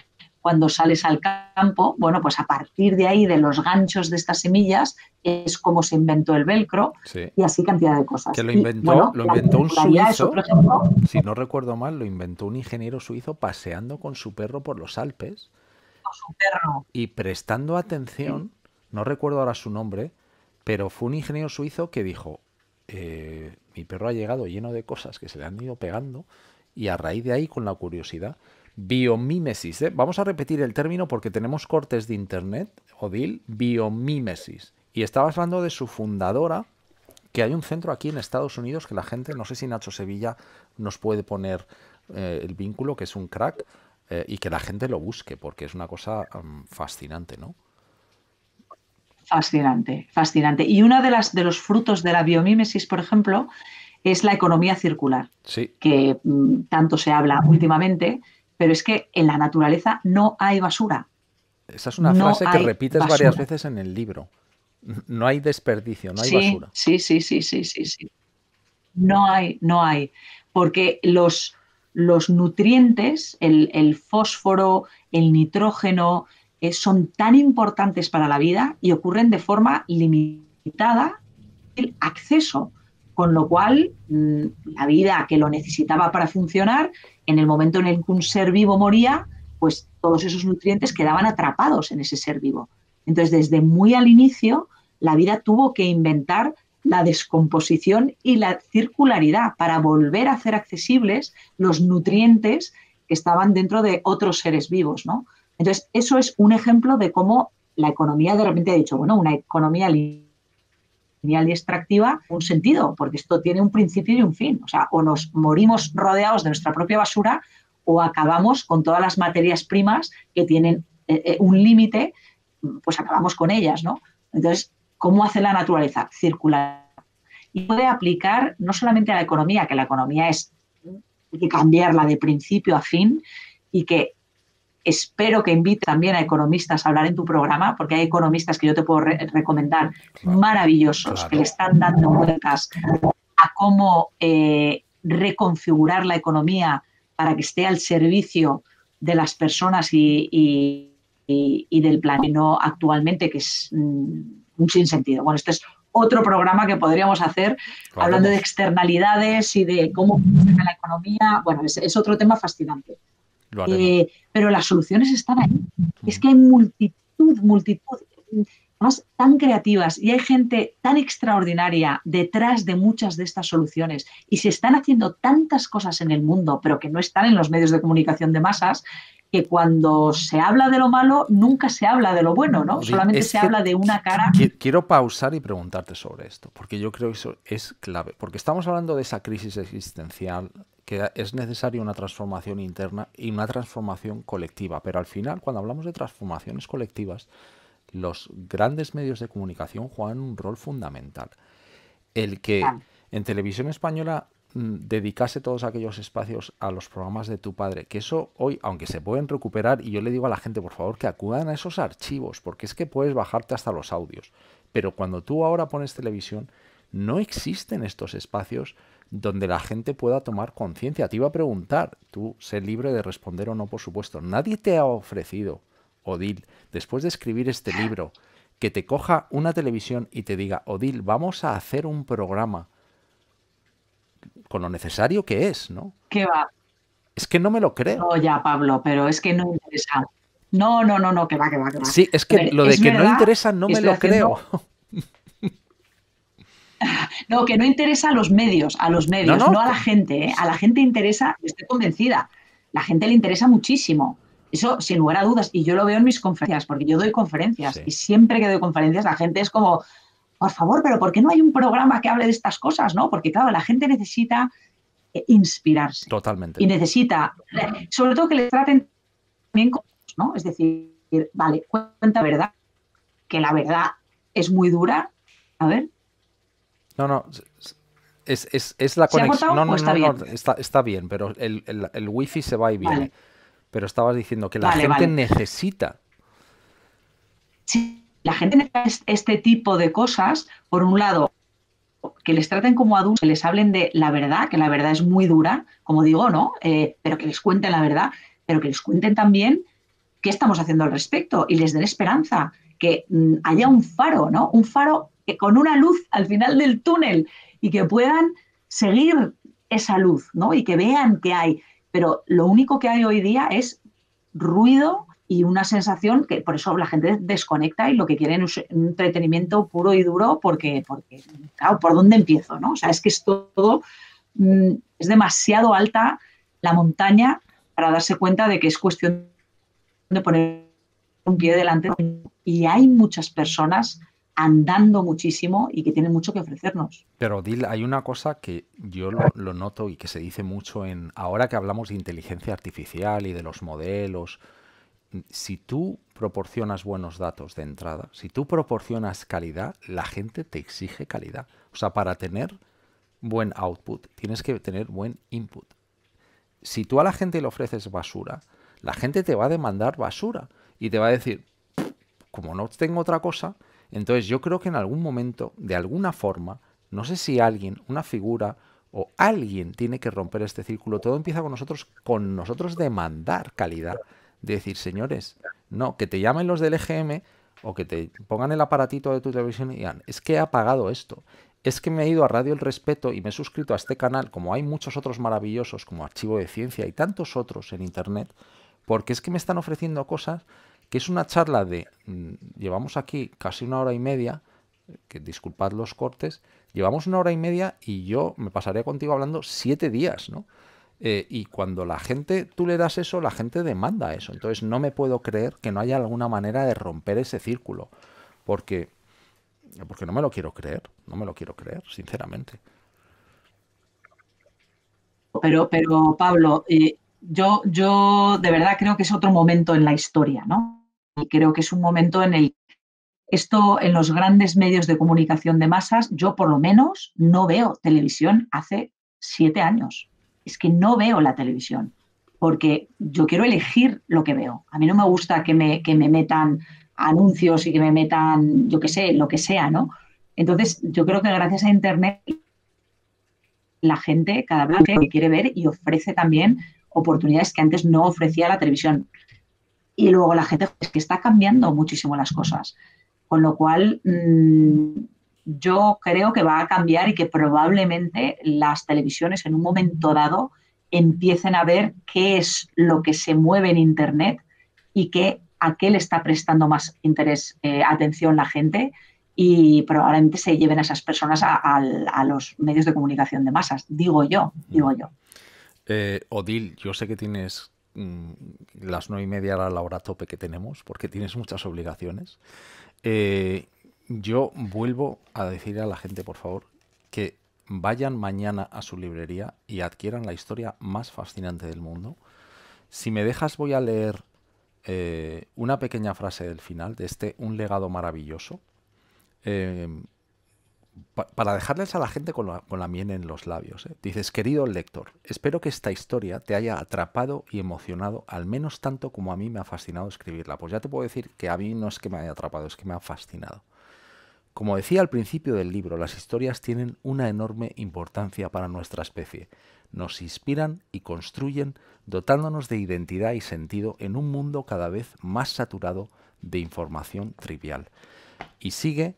cuando sales al campo, bueno, pues a partir de ahí, de los ganchos de estas semillas, es como se inventó el velcro Sí. y así cantidad de Que cosas. lo Y inventó, bueno, lo la inventó un circularidad es otro suizo, ejemplo. si no recuerdo mal, lo inventó un ingeniero suizo paseando con su perro por los Alpes Su perro. y prestando Sí. atención, no recuerdo ahora su nombre, pero fue un ingeniero suizo que dijo, mi perro ha llegado lleno de cosas que se le han ido pegando y a raíz de ahí, con la curiosidad, biomímesis, ¿eh? Vamos a repetir el término porque tenemos cortes de internet, Odil, biomímesis. Y estabas hablando de su fundadora, que hay un centro aquí en Estados Unidos que la gente, no sé si Nacho Sevilla nos puede poner el vínculo, que es un crack, y que la gente lo busque, porque es una cosa fascinante, ¿no? Fascinante, fascinante. Y uno de los frutos de la biomímesis, por ejemplo, es la economía circular, Sí, que tanto se habla últimamente, pero es que en la naturaleza no hay basura, esa es una no frase que hay repites varias basura. veces en el libro. No hay desperdicio, no hay Sí, basura. sí, sí, sí, sí, sí, sí. No hay, no hay, porque los nutrientes, el fósforo, el nitrógeno, son tan importantes para la vida y ocurren de forma limitada el acceso, con lo cual la vida que lo necesitaba para funcionar, en el momento en el que un ser vivo moría, pues todos esos nutrientes quedaban atrapados en ese ser vivo. Entonces, desde muy al inicio, la vida tuvo que inventar la descomposición y la circularidad para volver a hacer accesibles los nutrientes que estaban dentro de otros seres vivos, ¿no? Entonces, eso es un ejemplo de cómo la economía de repente ha dicho, bueno, una economía lineal y extractiva, un sentido, porque esto tiene un principio y un fin. O sea, o nos morimos rodeados de nuestra propia basura o acabamos con todas las materias primas que tienen un límite, pues acabamos con ellas, ¿no? Entonces, ¿cómo hace la naturaleza? Circular. Y puede aplicar no solamente a la economía, que la economía es, hay que cambiarla de principio a fin y que espero que invite también a economistas a hablar en tu programa, porque hay economistas que yo te puedo recomendar Claro, maravillosos que le claro. están dando vueltas a cómo reconfigurar la economía para que esté al servicio de las personas y del planeta, y no actualmente, que es un sinsentido. Bueno, este es otro programa que podríamos hacer Lo hablando de haremos, externalidades y de cómo funciona la economía. Bueno, es otro tema fascinante. lo haremos. Pero las soluciones están ahí. Es Ujú. que hay multitud, multitud, además tan creativas y hay gente tan extraordinaria detrás de muchas de estas soluciones y se están haciendo tantas cosas en el mundo, pero que no están en los medios de comunicación de masas, que cuando se habla de lo malo, nunca se habla de lo bueno, ¿no? Odil, Solamente es se que habla de una cara. quiero pausar y preguntarte sobre esto, porque yo creo que eso es clave, porque estamos hablando de esa crisis existencial, que es necesaria una transformación interna y una transformación colectiva, pero al final, cuando hablamos de transformaciones colectivas, los grandes medios de comunicación juegan un rol fundamental. El que en televisión española dedicase todos aquellos espacios a los programas de tu padre, que eso hoy, aunque se pueden recuperar, y yo le digo a la gente, por favor, que acudan a esos archivos, porque es que puedes bajarte hasta los audios. Pero cuando tú ahora pones televisión, no existen estos espacios donde la gente pueda tomar conciencia. Te iba a preguntar, tú sé libre de responder o no, por supuesto. Nadie te ha ofrecido, Odil, después de escribir este libro, que te coja una televisión y te diga, Odil, vamos a hacer un programa con lo necesario que es, ¿no? ¿Qué va? Es que no me lo creo. No, ya, Pablo, pero es que no interesa. No, no, no, no, que va, que va, que va. Sí, es A que ver, lo de es que no verdad interesa no que me estoy lo creo. haciendo No, que no interesa a los No, medios, no, no a la gente, ¿eh? A la gente interesa, estoy convencida, la gente le interesa muchísimo. Eso sin lugar a dudas, y yo lo veo en mis conferencias, porque yo doy conferencias sí, y siempre que doy conferencias la gente es como, por favor, pero ¿por qué no hay un programa que hable de estas cosas? ¿No? Porque claro, la gente necesita inspirarse totalmente. y necesita, sobre todo que les traten bien, ¿no? Es decir, vale, cuenta la verdad, que la verdad es muy dura. A ver, No, no, es la ¿se ha conexión. cortado No, o no, está no, bien? no, está bien, pero el wifi se va y viene. Vale, Pero estabas diciendo que la vale, gente vale. necesita. Si la gente necesita este tipo de cosas, por un lado, que les traten como adultos, que les hablen de la verdad, que la verdad es muy dura, como digo, ¿no? Pero que les cuenten la verdad, pero que les cuenten también qué estamos haciendo al respecto y les den esperanza, que haya un faro, ¿no? Un faro que, con una luz al final del túnel y que puedan seguir esa luz, ¿no? Y que vean que hay. Pero lo único que hay hoy día es ruido y una sensación que por eso la gente desconecta y lo que quieren es un entretenimiento puro y duro porque claro, ¿por dónde empiezo? ¿No? O sea, es que es todo, es demasiado alta la montaña para darse cuenta de que es cuestión de poner un pie delante y hay muchas personas andando muchísimo y que tienen mucho que ofrecernos. Pero Dil, hay una cosa que yo lo noto y que se dice mucho ahora que hablamos de inteligencia artificial y de los modelos. Si tú proporcionas buenos datos de entrada, si tú proporcionas calidad, la gente te exige calidad. O sea, para tener buen output, tienes que tener buen input. Si tú a la gente le ofreces basura, la gente te va a demandar basura y te va a decir, como no tengo otra cosa, entonces yo creo que en algún momento, de alguna forma, no sé si alguien, una figura o alguien tiene que romper este círculo. Todo empieza con nosotros demandar calidad. De decir, señores, no, que te llamen los del EGM o que te pongan el aparatito de tu televisión y digan, es que he apagado esto. Es que me he ido a Radio El Respeto y me he suscrito a este canal, como hay muchos otros maravillosos, como Archivo de Ciencia y tantos otros en Internet, porque es que me están ofreciendo cosas que es una charla de, llevamos aquí casi una hora y media, que disculpad los cortes, llevamos una hora y media y yo me pasaré contigo hablando 7 días, ¿no? Y cuando la gente, tú le das eso, la gente demanda eso. Entonces no me puedo creer que no haya alguna manera de romper ese círculo, porque, porque no me lo quiero creer, no me lo quiero creer, sinceramente. Pero Pablo, yo de verdad creo que es otro momento en la historia, ¿no? Y creo que es un momento en el esto en los grandes medios de comunicación de masas, yo por lo menos no veo televisión hace 7 años. Es que no veo la televisión porque yo quiero elegir lo que veo. A mí no me gusta que me metan anuncios y que me metan, yo qué sé, lo que sea, ¿no? Entonces, yo creo que gracias a Internet la gente cada vez quiere ver y ofrece también oportunidades que antes no ofrecía la televisión. Y luego la gente es que está cambiando muchísimo las cosas. Con lo cual, yo creo que va a cambiar y que probablemente las televisiones en un momento dado empiecen a ver qué es lo que se mueve en Internet y a qué le está prestando más interés, atención la gente y probablemente se lleven a esas personas a los medios de comunicación de masas, digo yo, digo yo. Odil, yo sé que tienes las 9:30 era la hora tope que tenemos, porque tienes muchas obligaciones. Yo vuelvo a decir a la gente, por favor, que vayan mañana a su librería y adquieran la historia más fascinante del mundo. Si me dejas, voy a leer una pequeña frase del final de Un legado maravilloso. Eh, para dejarles a la gente con la miel en los labios. Dices, querido lector, espero que esta historia te haya atrapado y emocionado al menos tanto como a mí me ha fascinado escribirla. Pues ya te puedo decir que a mí no es que me haya atrapado, es que me ha fascinado. Como decía al principio del libro, las historias tienen una enorme importancia para nuestra especie. Nos inspiran y construyen, dotándonos de identidad y sentido en un mundo cada vez más saturado de información trivial. Y sigue,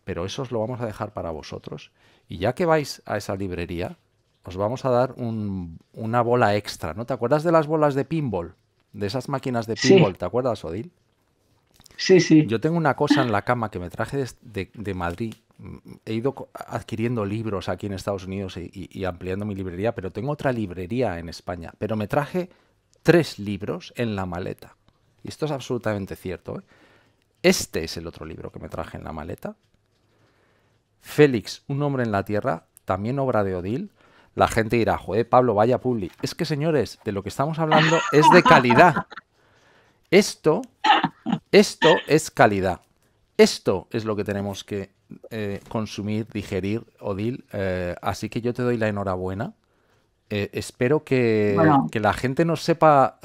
pero eso os lo vamos a dejar para vosotros. Y ya que vais a esa librería, os vamos a dar una bola extra, ¿no? ¿Te acuerdas de las bolas de pinball? De esas máquinas de Sí, pinball, ¿te acuerdas, Odil? sí, sí. Yo tengo una cosa en la cama que me traje de Madrid, he ido adquiriendo libros aquí en Estados Unidos y ampliando mi librería, pero tengo otra librería en España. Pero me traje 3 libros en la maleta. Y esto es absolutamente cierto, ¿eh? Este es el otro libro que me traje en la maleta. Félix, un hombre en la tierra, también obra de Odil. La gente dirá, joder, Pablo, vaya publi. Es que, señores, de lo que estamos hablando es de calidad. Esto es calidad. Esto es lo que tenemos que consumir, digerir, Odil. Así que yo te doy la enhorabuena. Espero Bueno, que la gente no sepa,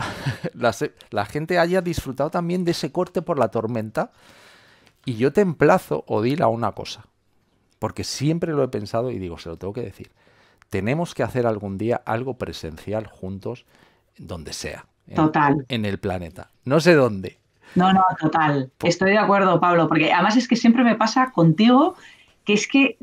la gente haya disfrutado también de ese corte por la tormenta. Y yo te emplazo, Odil, a una cosa. Porque siempre lo he pensado y digo, se lo tengo que decir. Tenemos que hacer algún día algo presencial juntos, donde sea, total. en el planeta. No sé dónde. No, no, total. Po- Estoy de acuerdo, Pablo, porque además es que siempre me pasa contigo que es que,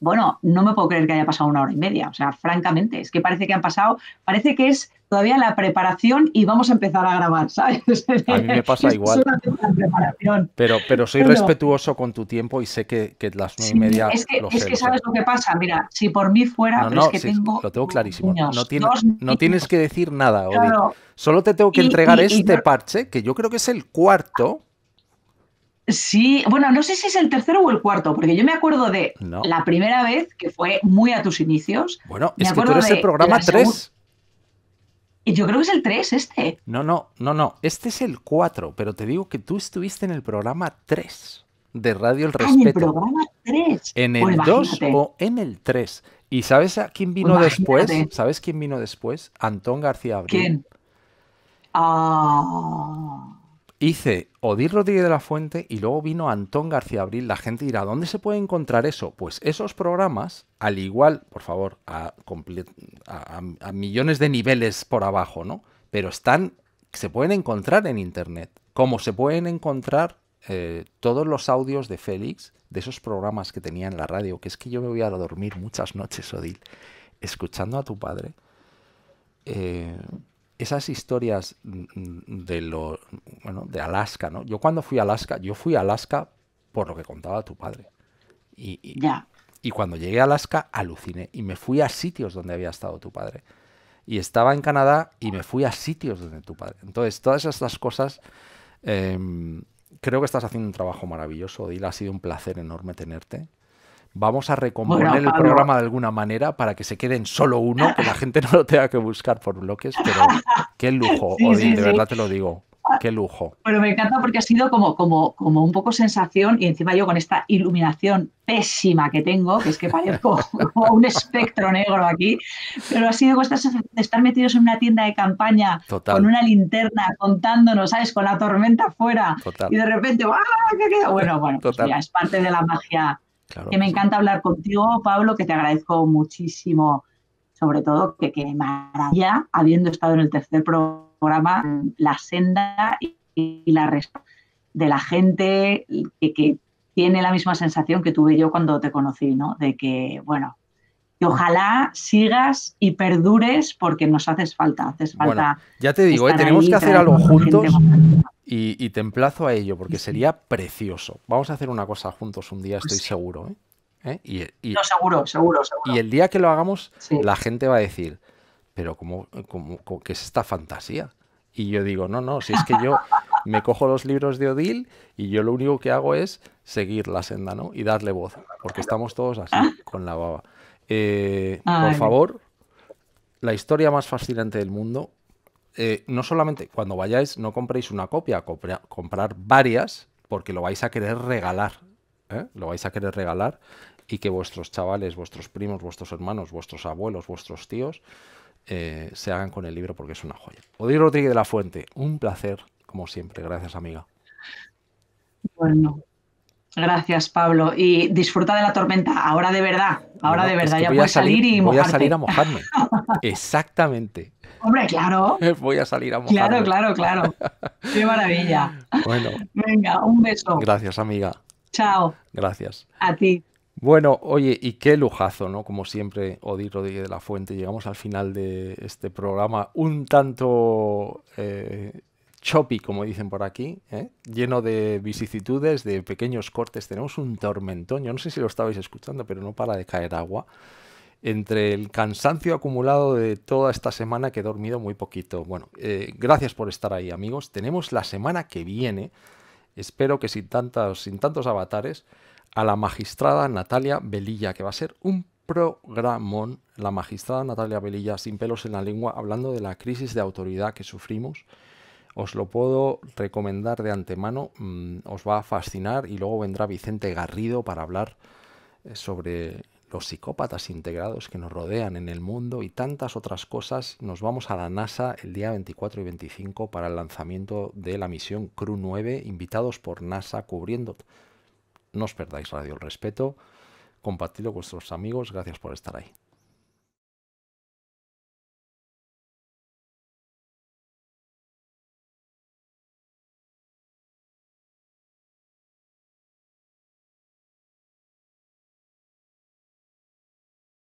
bueno, no me puedo creer que haya pasado 1 hora y media. O sea, francamente, es que parece que han pasado, parece que es todavía la preparación y vamos a empezar a grabar, ¿sabes? A mí me pasa Es igual. solamente la preparación. Pero soy Bueno, respetuoso con tu tiempo y sé que las nueve y sí, media lo es sé, que lo sé. sabes lo que pasa. Mira, si por mí fuera, No, pero es no, que sí, tengo lo tengo clarísimo. niños, 2 No tienes niños, que decir nada, Odil. claro. Solo te tengo que Y, entregar y, y este parche, que yo creo que es el cuarto. sí, bueno, no sé si es el tercero o el cuarto, porque yo me acuerdo de No. la primera vez, que fue muy a tus inicios, Bueno, me es que tú acuerdo eres el de la programa segunda, 3. y yo creo que es el 3 este. No, no, no, no. Este es el 4, pero te digo que tú estuviste en el programa 3 de Radio El Ah, en el Respeto. programa 3. En Pues el 2 imagínate, o en el 3. ¿Y sabes a quién pues vino después? imagínate, ¿Sabes quién vino después? Antón García Abril. ¿quién? Ah, Hice Odil Rodríguez de la Fuente y luego vino Antón García Abril. La gente dirá, ¿dónde se puede encontrar eso? Pues esos programas, al igual, por favor, a millones de niveles por abajo, ¿no? Pero se pueden encontrar en Internet. Como se pueden encontrar todos los audios de Félix, de esos programas que tenía en la radio, que es que yo me voy a dormir muchas noches, Odil, escuchando a tu padre. eh, Esas historias de Alaska, ¿no? Yo cuando fui a Alaska por lo que contaba tu padre. Y, y- ya. y cuando llegué a Alaska aluciné y me fui a sitios donde había estado tu padre. Y estaba en Canadá y me fui a sitios donde tu padre. Entonces, todas estas cosas, creo que estás haciendo un trabajo maravilloso, Odile. Ha sido un placer enorme tenerte. Vamos a Bueno, recomponer el Pablo, programa de alguna manera para que se quede en solo uno, que la gente no lo tenga que buscar por bloques, pero qué lujo, sí, Odil, sí, de sí. verdad te lo digo, qué lujo. Pero me encanta porque ha sido como un poco sensación y encima yo con esta iluminación pésima que tengo, que es que parezco como un espectro negro aquí, pero ha sido con esta sensación de estar metidos en una tienda de campaña con Total, una linterna contándonos, ¿sabes? Con la tormenta afuera y total, de repente, ¡ah! ¿Qué queda? Bueno, pues total. mira, es parte de la magia Claro que me que sí. encanta hablar contigo, Pablo, que te agradezco muchísimo, sobre todo que maravilla, habiendo estado en el tercer programa, la senda y la respuesta de la gente que tiene la misma sensación que tuve yo cuando te conocí, ¿no? De que, bueno, que ojalá sigas y perdures porque nos haces Bueno, falta ya te digo, estar tenemos que ahí hacer algo trayendo gente juntos más. y te emplazo a ello, Sí, porque sí, sería precioso. Vamos a hacer una cosa juntos un día, pues estoy sí. seguro, ¿eh? No, seguro, seguro, Y seguro. el día que lo hagamos, Sí. la gente va a decir, pero ¿qué es esta fantasía? Y yo digo, no, no, si es que yo me cojo los libros de Odil y yo lo único que hago es seguir la senda, ¿no? Y darle voz, porque estamos todos así, con la baba. Por Ay, favor, la historia más fascinante del mundo, no solamente cuando vayáis, no compréis una copia, comprar varias, porque lo vais a querer regalar, ¿eh? Lo vais a querer regalar y que vuestros chavales, vuestros primos, vuestros hermanos, vuestros abuelos, vuestros tíos se hagan con el libro porque es una joya. Odil Rodríguez de la Fuente, un placer, como siempre. Gracias, amiga. bueno, gracias, Pablo. Y disfruta de la tormenta, No, ahora no, de es verdad, que ya puedes salir y voy a salir a mojarte. mojarme. Exactamente. Hombre, claro, Voy a salir a claro, mojarme. claro, claro. Qué maravilla. Bueno, Venga, un beso. gracias, amiga. Chao, Gracias. a ti. Bueno, oye, y qué lujazo, ¿no? Como siempre, Odil Rodríguez de la Fuente. Llegamos al final de este programa un tanto choppy, como dicen por aquí, ¿eh? Lleno de vicisitudes, de pequeños cortes. Tenemos un tormentón, yo no sé si lo estabais escuchando, pero no para de caer agua. Entre el cansancio acumulado de toda esta semana que he dormido muy poquito. Bueno, gracias por estar ahí, amigos. Tenemos la semana que viene, espero que sin tantos avatares, a la magistrada Natalia Velilla, que va a ser un programón. La magistrada Natalia Velilla, sin pelos en la lengua, hablando de la crisis de autoridad que sufrimos. Os lo puedo recomendar de antemano, os va a fascinar, y luego vendrá Vicente Garrido para hablar sobre los psicópatas integrados que nos rodean en el mundo y tantas otras cosas. Nos vamos a la NASA el día 24 y 25 para el lanzamiento de la misión Crew 9, invitados por NASA cubriendo. No os perdáis Radio El Respeto, compartidlo con vuestros amigos, gracias por estar ahí.